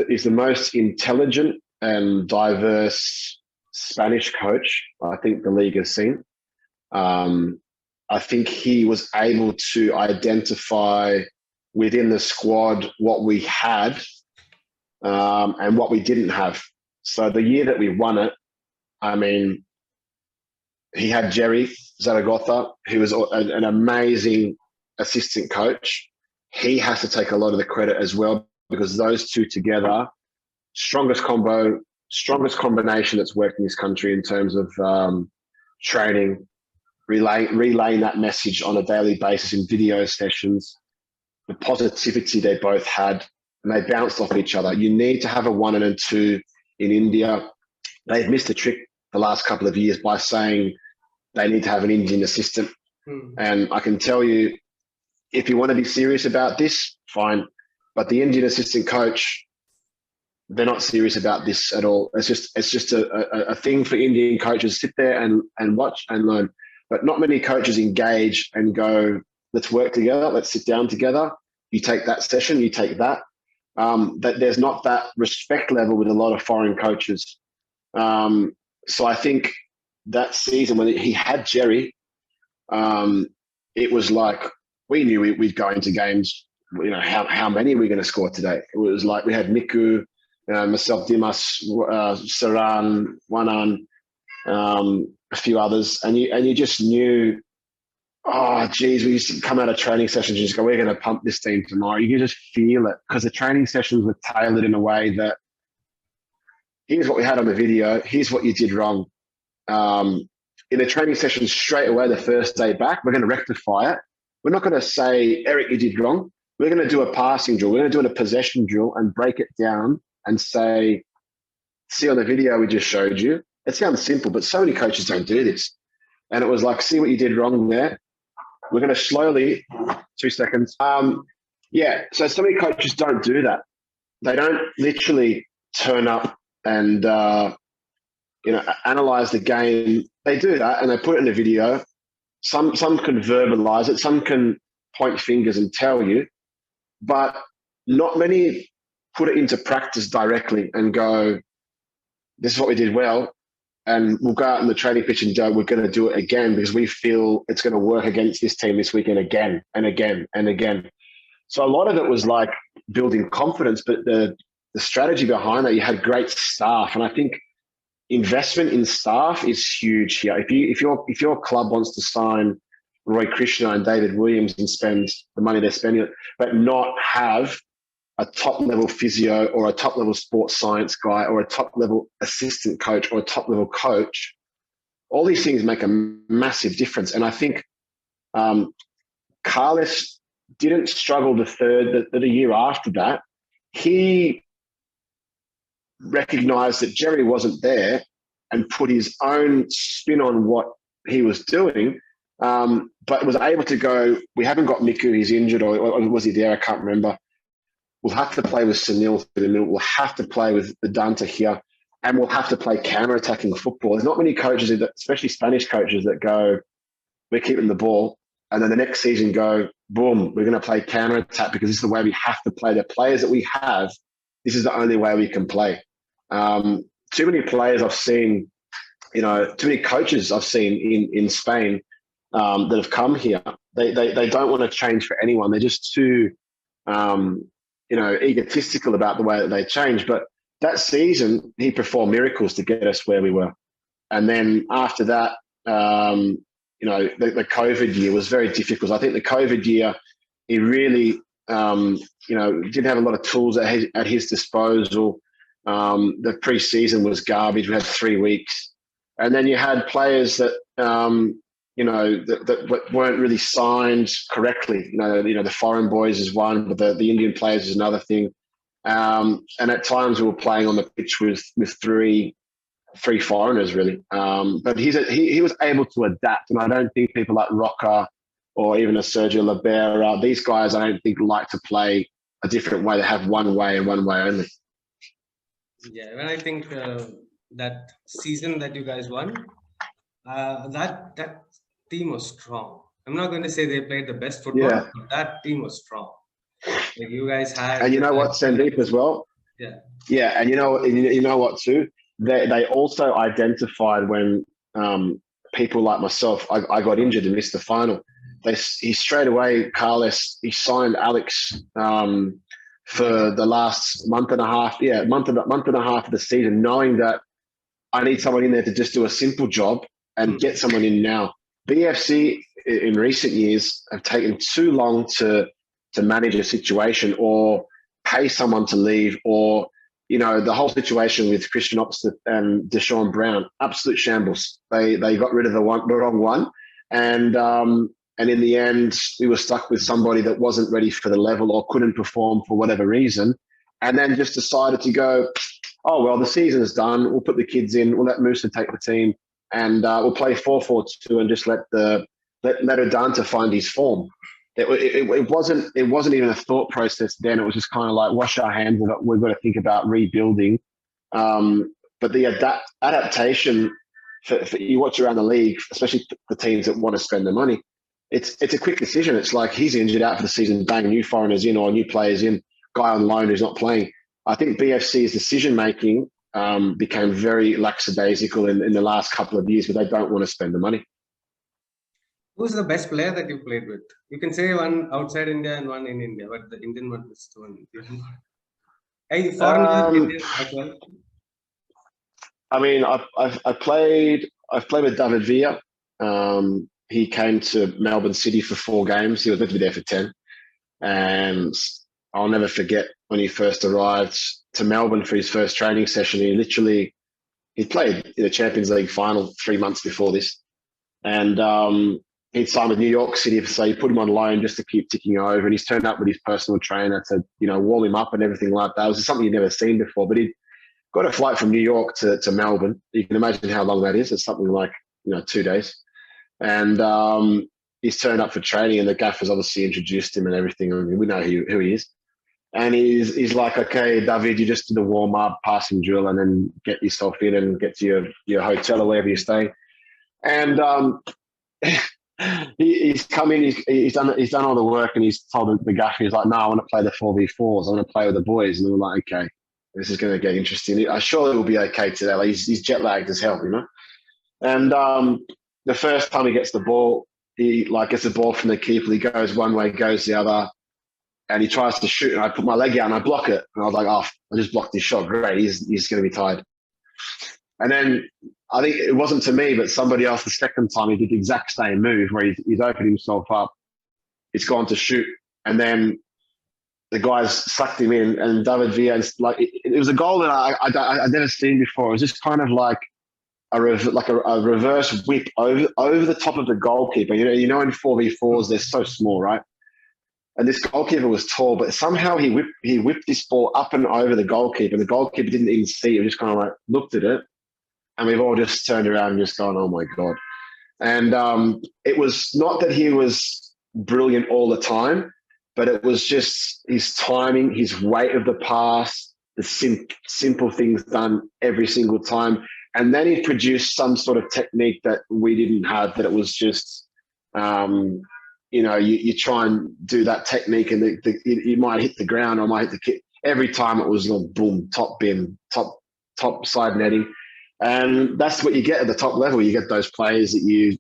He's the most intelligent and diverse Spanish coach I think the league has seen. I think he was able to identify within the squad what we had and what we didn't have. So the year that we won it, I mean, he had Jerry Zaragoza, who was an amazing assistant coach. He has to take a lot of the credit as well, because those two together, strongest combination that's worked in this country in terms of training, relaying that message on a daily basis in video sessions, the positivity they both had, and they bounced off each other. You need to have a 1 and a 2 in India. They've missed a trick the last couple of years by saying they need to have an Indian assistant. And I can tell you, if you want to be serious about this, fine. But the Indian assistant coach, they're not serious about this at all. It's just a thing for Indian coaches to sit there and watch and learn. But not many coaches engage and go, let's work together, let's sit down together. You take that session, you take that. That there's not that respect level with a lot of foreign coaches. So I think that season when he had Jerry, it was like we knew we'd go into games. How many are we going to score today? It was like we had Miku, myself, Dimas, Saran, Wanan, a few others, and you just knew, oh, geez, we used to come out of training sessions and just go, we're going to pump this team tomorrow. You can just feel it, because the training sessions were tailored in a way that, here's what we had on the video, here's what you did wrong. In the training session straight away, the first day back, we're going to rectify it. We're not going to say, Erik, you did wrong. We're going to do a passing drill. We're going to do a possession drill and break it down and say, see on the video we just showed you. It sounds simple, but so many coaches don't do this. And it was like, see what you did wrong there. We're going to slowly, 2 seconds. So many coaches don't do that. They don't literally turn up and, analyze the game. They do that and they put it in a video. Some can verbalize it. Some can point fingers and tell you, but not many put it into practice directly and go, this is what we did well, and we'll go out on the training pitch and go, we're going to do it again because we feel it's going to work against this team this weekend again and again and again. So a lot of it was like building confidence, but the strategy behind that, you had great staff. And I think investment in staff is huge here. If your club wants to sign Roy Krishna and David Williams and spend the money they're spending, but not have a top-level physio or a top-level sports science guy or a top-level assistant coach or a top-level coach, all these things make a massive difference. And I think Carlos didn't struggle the year after that. He recognized that Jerry wasn't there and put his own spin on what he was doing, but was able to go, we haven't got Miku, he's injured, or was he there? I can't remember. We'll have to play with Sunil through the middle. We'll have to play with Vedanta here, and we'll have to play counter-attacking football. There's not many coaches, especially Spanish coaches, that go, we're keeping the ball, and then the next season go, boom, we're going to play counter-attack because this is the way we have to play. The players that we have, this is the only way we can play. Too many players I've seen, too many coaches I've seen in Spain that have come here. They don't want to change for anyone. They're just too egotistical about the way that they change. But that season, he performed miracles to get us where we were. And then after that, the COVID year was very difficult. I think the COVID year, he really, didn't have a lot of tools at his disposal. The pre-season was garbage. We had 3 weeks. And then you had players that, that weren't really signed correctly. The foreign boys is one, but the Indian players is another thing. And at times we were playing on the pitch with three foreigners, really. But he was able to adapt, and I don't think people like Roca or even a Sergio Libera, these guys, I don't think like to play a different way. They have one way and one way only. Yeah, and I think that season that you guys won, that team was strong. I'm not going to say they played the best football, but that team was strong. Like you guys had, and you know what, Sandeep, as well. Yeah, and you know what too. They also identified when people like myself, I got injured and missed the final. He straight away, Carlos, he signed Alex for the last month and a half of the season, knowing that I need someone in there to just do a simple job and get someone in now. BFC in recent years have taken too long to manage a situation or pay someone to leave, or the whole situation with Christian Opsted and Deshaun Brown, absolute shambles. They got rid of the wrong one, and in the end we were stuck with somebody that wasn't ready for the level or couldn't perform for whatever reason, and then just decided to go, oh well, the season is done. We'll put the kids in. We'll let Musa take the team, and we'll play 4-4-2 and just let Vedanta find his form. It wasn't even a thought process then. It was just kind of like, wash our hands of it. We've got to think about rebuilding. But the adaptation for you watch around the league, especially the teams that want to spend the money, it's a quick decision. It's like he's injured out for the season, bang, new foreigners in or new players in, guy on loan who's not playing. I think BFC's decision making became very lackadaisical in the last couple of years, but they don't want to spend the money. Who's the best player that you played with? You can say one outside India and one in India, but the Indian one was the one. Hey, foreign Indian as well. I mean, I've played with David Villa. He came to Melbourne City for 4 games. He was meant to be there for 10. And I'll never forget when he first arrived to Melbourne for his first training session. He played in the Champions League final 3 months before this. And he'd signed with New York City, so he put him on loan just to keep ticking over. And he's turned up with his personal trainer to, warm him up and everything like that. It was something you'd never seen before. But he'd got a flight from New York to Melbourne. You can imagine how long that is. It's something like, 2 days. And he's turned up for training, and the gaffer's obviously introduced him and everything. I mean, we know who he is. And he's like, okay, David, you just do the warm-up, passing drill, and then get yourself in and get to your hotel or wherever you're staying. And he's come in, he's done all the work, and he's told the gaffer, he's like, no, I want to play the 4v4s. I want to play with the boys. And we're like, okay, this is going to get interesting. I surely will be okay today. Like, he's jet lagged as hell, you know? And the first time he gets the ball, he like gets the ball from the keeper. He goes one way, goes the other, and he tries to shoot. And I put my leg out and I block it. And I was like, oh, I just blocked his shot. Great, he's going to be tired. And then I think it wasn't to me, but somebody else the second time he did the exact same move where he's opened himself up. He's gone to shoot, and then the guys sucked him in. And David Villa's like it was a goal that I'd never seen before. It was just kind of like a reverse whip over the top of the goalkeeper. You know, in 4v4s they're so small, right? And this goalkeeper was tall, but somehow he whipped this ball up and over the goalkeeper, and the goalkeeper didn't even see it. He just kind of like looked at it. And we've all just turned around and just gone, oh, my God. And it was not that he was brilliant all the time, but it was just his timing, his weight of the pass, the simple things done every single time. And then he produced some sort of technique that we didn't have, that it was just, you try and do that technique and you might hit the ground or might hit the kick. Every time it was like, boom, top bin, top side netting. And that's what you get at the top level. You get those players that you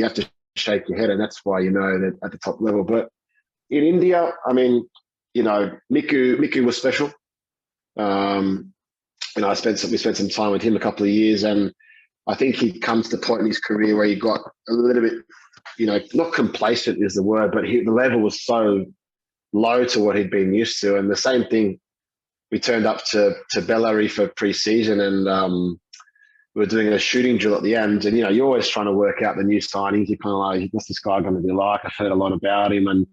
have to shake your head, and that's why you know that at the top level. But in India, I mean, Miku was special. We spent some time with him a couple of years, and I think he comes to the point in his career where he got a little bit, not complacent is the word, but the level was so low to what he'd been used to. And the same thing, we turned up to Bellary for pre-season, and we were doing a shooting drill at the end. And, you're always trying to work out the new signings. You're kind of like, what's this guy going to be like? I've heard a lot about him. And,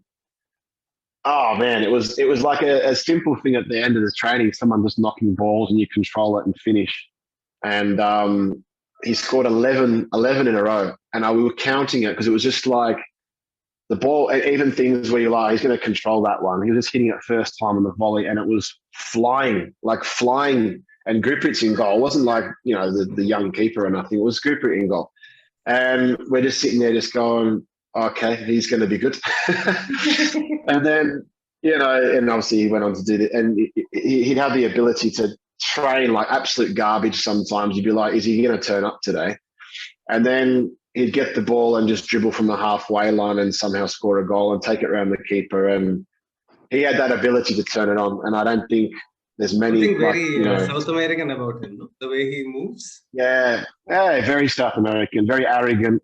oh, man, it was like a simple thing at the end of the training, someone just knocking balls and you control it and finish. And he scored 11 in a row. And we were counting it because it was just like the ball, even things where you're like, he's going to control that one. He was just hitting it first time on the volley, and it was flying. And Gurpreet's in goal. It wasn't like, the young keeper or nothing. It was Gurpreet in goal. And we're just sitting there just going, okay, he's going to be good. And then, and obviously he went on to do it. And he'd have the ability to train like absolute garbage sometimes. You'd be like, is he going to turn up today? And then he'd get the ball and just dribble from the halfway line and somehow score a goal and take it around the keeper. And he had that ability to turn it on. And I don't think there's many. Something very South American about him, no? The way he moves. Yeah, very South American, very arrogant,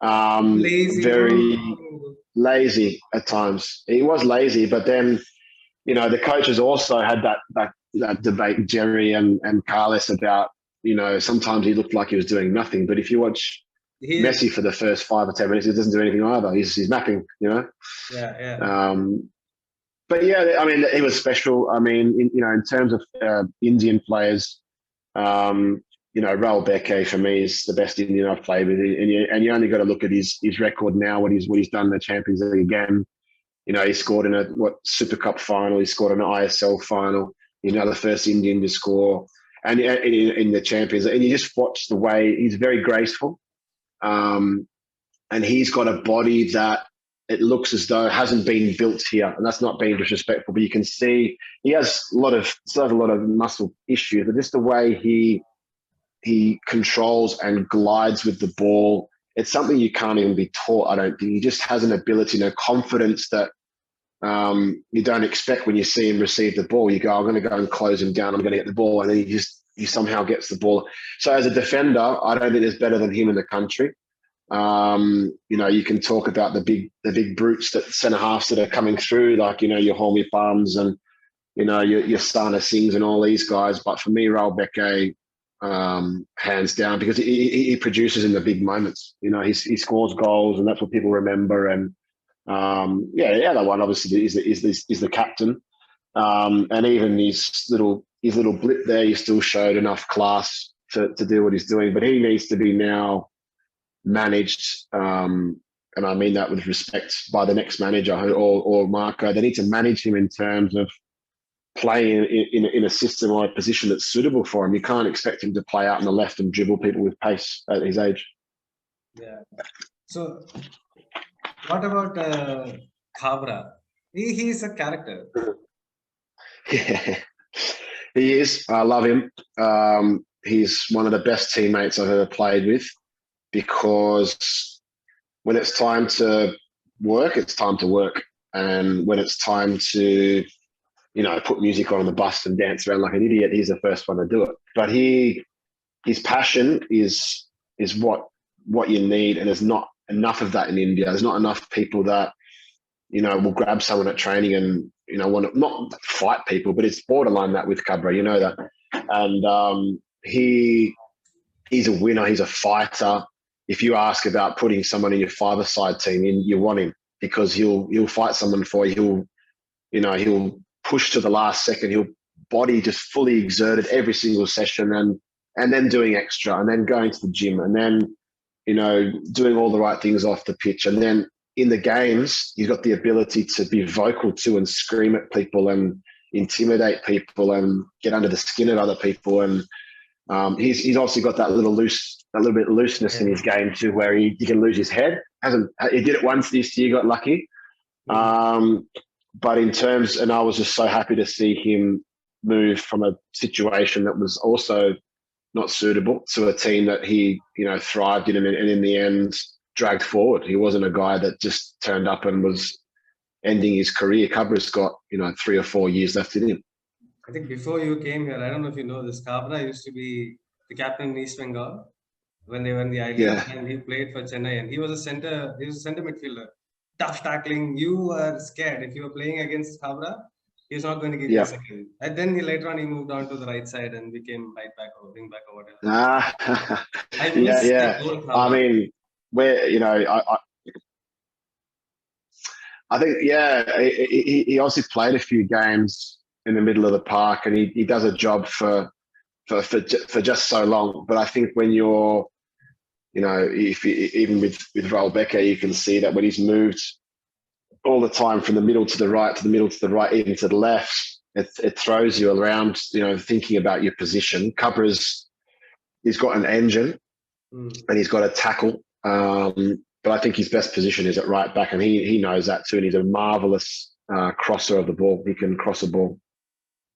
Lazy. very lazy at times. He was lazy, but then, the coaches also had that debate, Jerry and Carles, about, sometimes he looked like he was doing nothing. But if you watch Messi for the first 5 or 10 minutes, he doesn't do anything either. He's napping, Yeah. But yeah, I mean, he was special. I mean, in terms of Indian players, Raul Beke for me is the best Indian I've played with. And you only got to look at his record now, what he's done in the Champions League again. He scored in a Super Cup final. He scored in an ISL final. He's now the first Indian to score, and in the Champions League. And you just watch the way he's very graceful, and he's got a body that it looks as though it hasn't been built here. And that's not being disrespectful, but you can see he has a lot of muscle issues, but just the way he controls and glides with the ball, it's something you can't even be taught, I don't think. He just has an ability, confidence that you don't expect when you see him receive the ball. You go, I'm going to go and close him down. I'm going to get the ball. And then he somehow gets the ball. So as a defender, I don't think there's better than him in the country. You can talk about the big brutes, that centre halves that are coming through, like, your Homi Palms and, your Sana Singhs and all these guys. But for me, Raul Beke, hands down, because he produces in the big moments. He scores goals, and that's what people remember. And the other one obviously is the captain. And even his little blip there, he still showed enough class to do what he's doing. But he needs to be now managed, and I mean that with respect, by the next manager or Marco. They need to manage him in terms of playing in a system or a position that's suitable for him. You can't expect him to play out on the left and dribble people with pace at his age. Yeah. So What about Khabraaaa? He's a character. Yeah, he is. I love him. He's one of the best teammates I've ever played with because when it's time to work, it's time to work. And when it's time to, put music on the bus and dance around like an idiot, he's the first one to do it. But his passion is what you need, and there's not enough of that in India. There's not enough people that will grab someone at training and want to not fight people, but it's borderline that with Khabraaaa, you know that. And he's a winner. He's a fighter. If you ask about putting someone in your five-a-side team, you want him because he'll fight someone for you. He'll push to the last second. He'll body just fully exerted every single session, and then doing extra, and then going to the gym, and then doing all the right things off the pitch, and then in the games, he's got the ability to be vocal too and scream at people and intimidate people and get under the skin of other people. And he's obviously got that little bit of looseness in his game too, where he can lose his head. He did it once this year, got lucky. But in terms, and I was just so happy to see him move from a situation that was also not suitable to a team that he, thrived in, and in the end dragged forward. He wasn't a guy that just turned up and was ending his career. Khabraa's got, 3 or 4 years left in him. I think before you came here, I don't know if you know this, Khabraaaa used to be the captain in East Bengal when they were in the I League, and he played for Chennai, and he was a center midfielder. Tough tackling. You were scared. If you were playing against Khabraaaa, he's not going to give you a second. And then later on, he moved on to the right side and became right back or wing back or whatever. I miss the old Khabraaaa. I mean, where, I think, he obviously played a few games in the middle of the park, and he does a job for just so long. But I think when you're, even with Raul Becker, you can see that when he's moved all the time from the middle to the right, to the middle to the right, even to the left, it throws you around, thinking about your position. He's got an engine and he's got a tackle. But I think his best position is at right back, and he knows that too. And he's a marvelous crosser of the ball. He can cross a ball.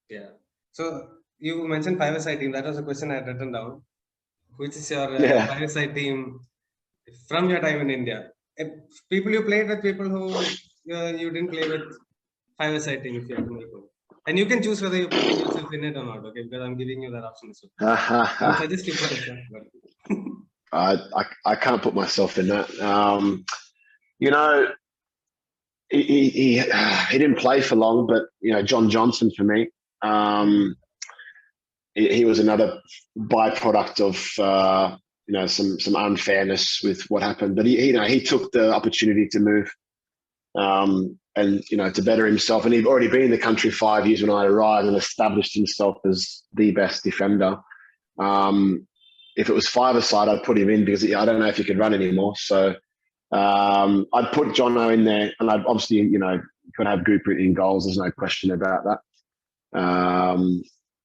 Yeah. So you mentioned five-a-side team. That was a question I had written down. Which is your five-a-side team from your time in India? People you played with, people who you didn't play with, five-a-side team if you have to make one. And you can choose whether you put yourself in it or not, okay? Because I'm giving you that option. So I suggest you put it. I can't put myself in that. He didn't play for long, but John Johnson for me. He was another byproduct of some unfairness with what happened, but he took the opportunity to move and to better himself. And he'd already been in the country 5 years when I arrived and established himself as the best defender. If it was five-a-side, I'd put him in because I don't know if he could run anymore. So I'd put Jono in there, and I'd obviously, could have Guprit in goals. There's no question about that.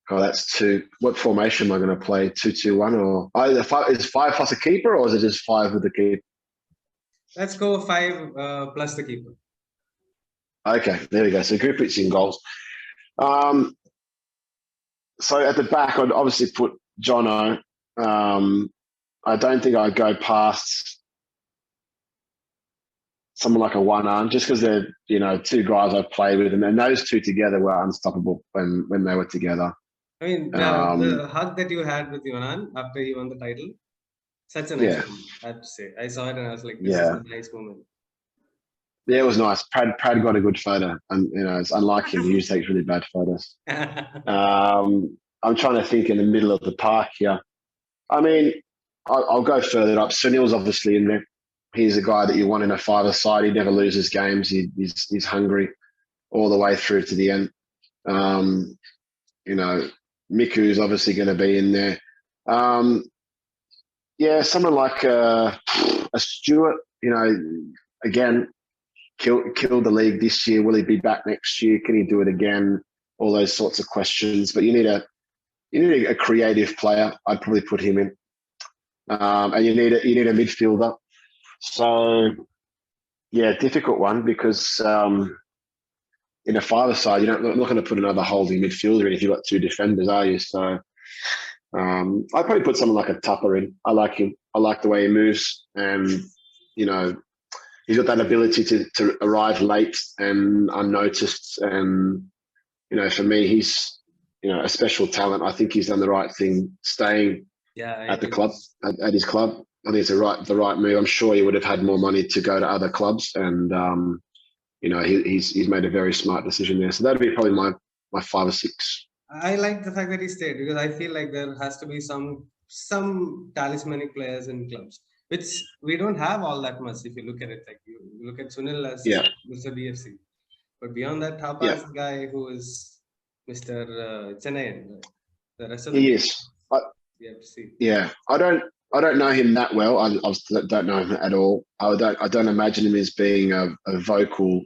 That's two. What formation am I going to play? 2-2-1 or is 5 plus a keeper, or is it just 5 with the keeper? Let's go 5 plus the keeper. Okay, there we go. So Guprit's in goals. So at the back, I'd obviously put Jono. I don't think I'd go past someone like a one-arm, just because they're, two guys I play with, and those two together were unstoppable when they were together. I mean, the hug that you had with Yonan after he won the title, such a nice moment, I have to say. I saw it and I was like, this is a nice moment. Yeah, it was nice. Prad got a good photo, and it's unlike him. He usually takes really bad photos. I'm trying to think in the middle of the park here. I mean, I'll go further up. Sunil's obviously in there. He's a guy that you want in a five-a-side. He never loses games. He's hungry all the way through to the end. Miku's obviously going to be in there. Someone like a Stewart, again, killed the league this year. Will he be back next year? Can he do it again? All those sorts of questions. But you need a creative player. I'd probably put him in. And you need a midfielder. So Yeah, difficult one because in a five-a-side, you're not going to put another holding midfielder in if you've got two defenders, are you? So I'd probably put someone like a Tupper in. I like him. I like the way he moves, and you know, he's got that ability to arrive late and unnoticed. And you know, for me, he's a special talent. I think he's done the right thing staying at the club, at his club. I think it's the right move. I'm sure he would have had more money to go to other clubs, and he's made a very smart decision there. So that'd be probably my 5 or 6. I like the fact that he stayed because I feel like there has to be some talismanic players in clubs, which we don't have all that much. If you look at it, like you look at Sunil as Mr. BFC, but beyond that, Thapa is the guy who is Mr. Chennai. The rest of the he is. we have to see. Yeah, I don't know him that well. I don't know him at all. I don't imagine him as being a vocal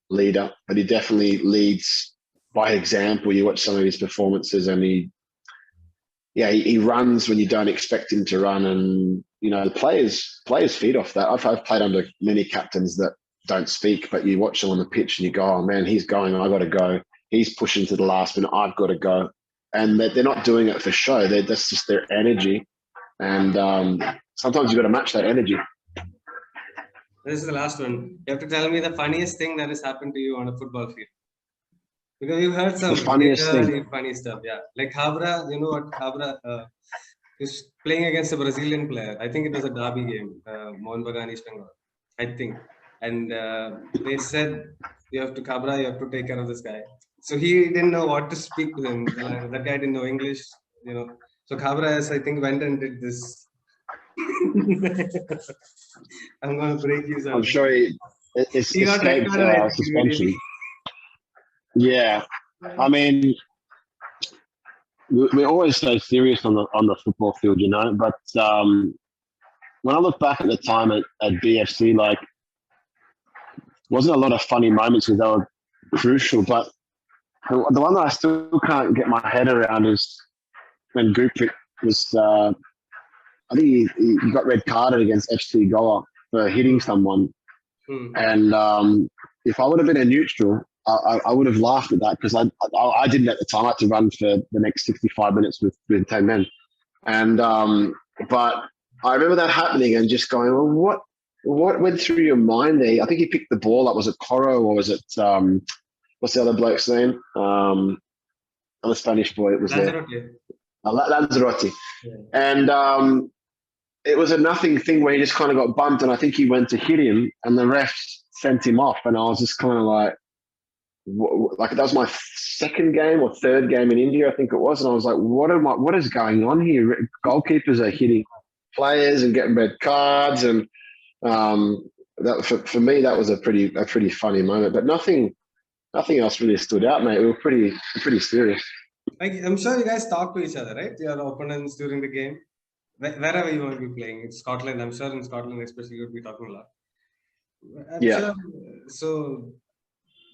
leader, but he definitely leads by example. You watch some of his performances, and he runs when you don't expect him to run, and the players feed off that. I've played under many captains that don't speak, but you watch them on the pitch and you go, oh man, he's going, I got to go. He's pushing to the last minute, I've got to go. And they're not doing it for show. That's just their energy. And sometimes you've got to match that energy. This is the last one. You have to tell me the funniest thing that has happened to you on a football field. Because you've heard some funny stuff. Yeah. Like Khabraaaa, you know what? Khabraaaa is playing against a Brazilian player. I think it was a derby game, Mohun Bagan East Bengal, I think. And they said, Khabraaaa, you have to take care of this guy. So he didn't know what to speak to him. That guy didn't know English, So Khabraaaa, I think, went and did this. I'm going to break you. I'm sure he escaped suspension. Yeah. I mean, we always stay serious on the football field, but when I look back at the time at BFC, like, wasn't a lot of funny moments because they were crucial, but the one that I still can't get my head around is when Guprit was, I think he got red carded against FC Goa for hitting someone. And if I would have been a neutral, I would have laughed at that because I didn't at the time. I had to run for the next 65 minutes with 10 men. And but I remember that happening and just going, well, what went through your mind there? I think he picked the ball up. Was it Coro or was it what's the other bloke's name? The Spanish boy that was there. Lanzarote. Yeah. And it was a nothing thing where he just kind of got bumped, and I think he went to hit him, and the ref sent him off. And I was just kind of like that was my second game or third game in India, I think it was, and I was like, what is going on here? Goalkeepers are hitting players and getting red cards, and that for me that was a pretty funny moment. But nothing else really stood out, mate. We were pretty serious. I'm sure you guys talk to each other, right? Your opponents during the game, wherever you want to be playing. In Scotland, I'm sure in Scotland especially you'll be talking a lot. I'm sure. So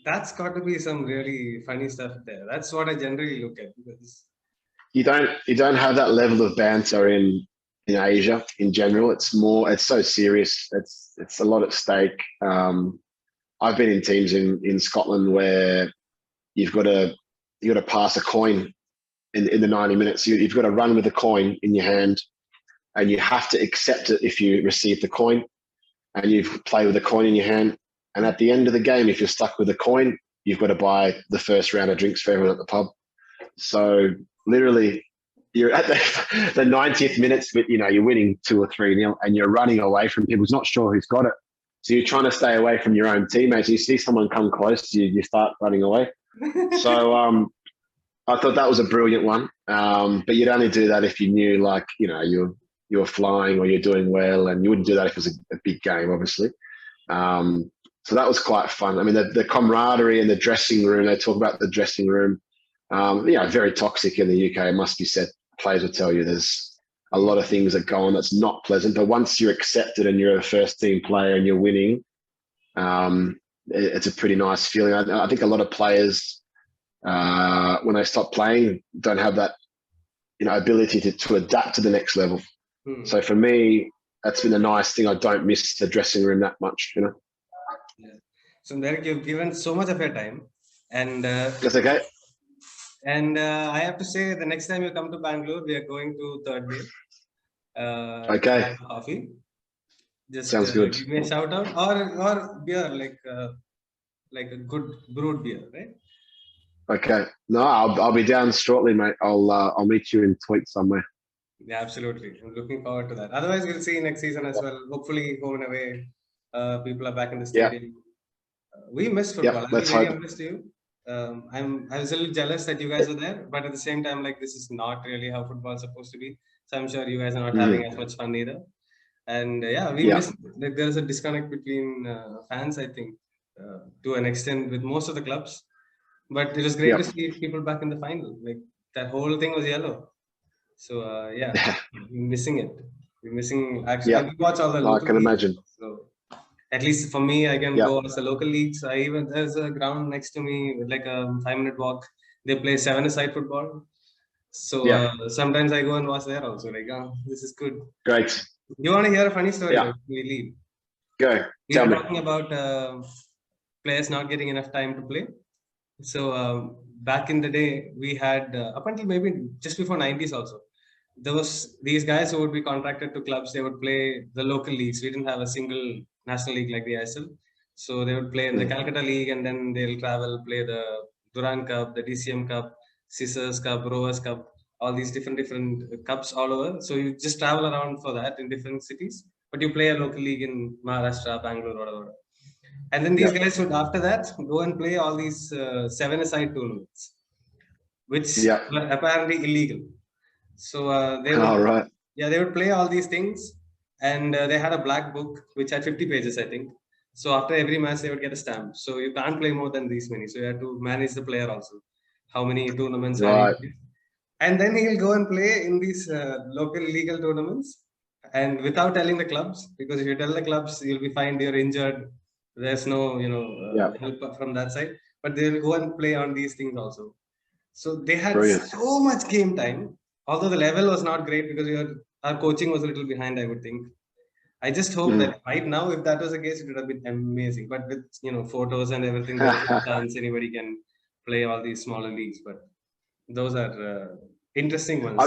that's got to be some really funny stuff there. That's what I generally look at, because you don't have that level of banter in Asia in general. It's so serious. It's a lot at stake. I've been in teams in Scotland where you've got to pass a coin in the 90 minutes. You've got to run with the coin in your hand, and you have to accept it if you receive the coin, and you play with the coin in your hand. And at the end of the game, if you're stuck with the coin, you've got to buy the first round of drinks for everyone at the pub. So literally, you're at the 90th minutes, but you're winning 2 or 3-0, and you're running away from people who's not sure who's got it. So you're trying to stay away from your own teammates. You see someone come close to you, you start running away. So I thought that was a brilliant one. But you'd only do that if you knew, like, you're flying or you're doing well, and you wouldn't do that if it was a big game, obviously. So that was quite fun. I mean, the camaraderie in the dressing room, they talk about the dressing room, very toxic in the UK, it must be said. Players will tell you there's a lot of things that go on that's not pleasant, but once you're accepted and you're a first team player and you're winning, it's a pretty nice feeling. I think a lot of players, when they stop playing, don't have that ability to adapt to the next level. So for me, that's been a nice thing. I don't miss the dressing room that much. Yeah. So Derek, you've given so much of your time, and That's okay. I have to say, the next time you come to Bangalore, we are going to Third Wave to Okay. have a coffee. Just Sounds good. give me a shout out, or beer, like a good brewed beer, right? Okay. No, I'll be down shortly, mate. I'll meet you in Tweet somewhere. Yeah, absolutely. I'm looking forward to that. Otherwise, we'll see next season as well. Hopefully, home and away, people are back in the Yeah. stadium. We miss Yeah. football. I'll be Let's very hope. honest to you. I was a little jealous that you guys were there, but at the same time, like, this is not really how football is supposed to be. So I'm sure you guys are not having as much fun either. And yeah, we Yeah. miss, like, there's a disconnect between fans, I think, to an extent with most of the clubs. But it was great Yeah. to see people back in the final. Like, that whole thing was yellow. So yeah, we're missing it. We're missing actually. Yeah. We watch all the I local can leagues. imagine. So at least for me, I can Yeah. go as the local leagues. There's a ground next to me with like a 5-minute walk. They play 7-a-side football. So Yeah. sometimes I go and watch there also. Like, oh, this is good. Great. You want to hear a funny story? Yeah. Like, we leave. Go. We Tell were me. talking about players not getting enough time to play. So back in the day, we had up until maybe just before 90s also. There was these guys who would be contracted to clubs. They would play the local leagues. We didn't have a single national league like the ISL. So they would play in the Calcutta League, and then they'll travel, play the Duran Cup, the DCM Cup, Scissors Cup, Rowers Cup, all these different cups all over. So you just travel around for that in different cities. But you play a local league in Maharashtra, Bangalore, whatever. And then these Yeah. guys would, after that, go and play all these 7-a-side tournaments, which Yeah. were apparently illegal. So All right. they would play all these things, and they had a black book which had 50 pages, I think. So after every match, they would get a stamp. So you can't play more than these many. So you have to manage the player also. How many tournaments have you Right. played? And then he'll go and play in these local legal tournaments, and without telling the clubs, because if you tell the clubs, you'll be fined, you're injured. There's no, Yeah. help from that side. But they'll go and play on these things also. So they had Brilliant. so much game time, although the level was not great because our coaching was a little behind, I would think. I just hope that right now, if that was the case, it would have been amazing. But with photos and everything, there's no chance anybody can play all these smaller leagues. But those are interesting ones.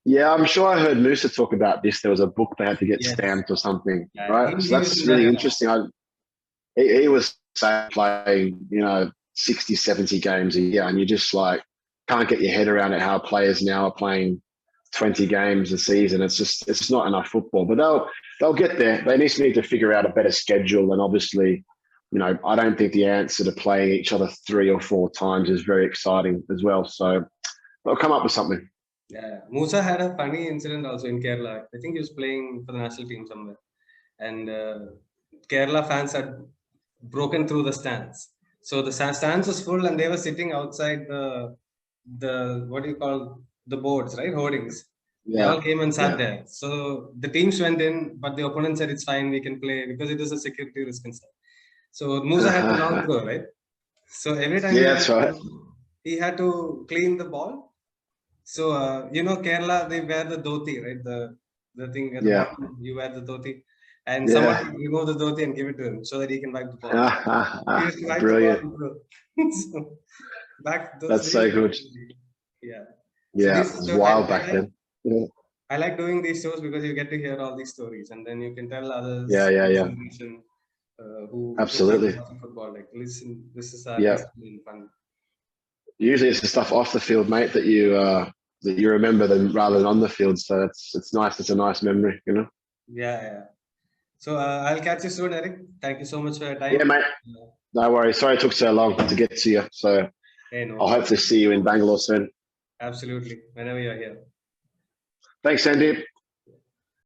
Yeah, I'm sure I heard Musa talk about this. There was a book they had to get Yes. stamped or something, Yeah, right? he So was that's in really that. interesting. He was playing, 60, 70 games a year, and you just like can't get your head around it. How players now are playing 20 games a season. It's not enough football, but they'll get there. They just need to figure out a better schedule, and obviously, I don't think the answer to playing each other 3 or 4 times is very exciting as well. So they'll come up with something. Yeah, Musa had a funny incident also in Kerala. I think he was playing for the national team somewhere, and Kerala fans had broken through the stands. So the stands was full, and they were sitting outside the what do you call the boards, right? Hoardings. They all came and sat there. So the teams went in, but the opponent said it's fine, we can play because it was a security risk and stuff. So Musa had the long throw, right? So every time Yeah, that's right. he had to clean the ball. So Kerala, they wear the dhoti, right? The thing at the bottom, you wear the dhoti, and someone would remove the dhoti and give it to him so that he can wipe the ball. He used to wipe Brilliant. the ball. So back those That's days, so good. Yeah. Yeah, So it was wild back then. Yeah. I like doing these shows because you get to hear all these stories, and then you can tell others. Yeah. Generation, who Absolutely. watching football, like, listen, this is Yeah. history and fun. Usually it's the stuff off the field, mate, that you remember them rather than on the field. So it's nice. It's a nice memory, Yeah. So I'll catch you soon, Erik. Thank you so much for your time. Yeah, mate. No worries. Sorry it took so long to get to you. So I'll hopefully see you in Bangalore soon. Absolutely. Whenever you're here. Thanks, Sandeep.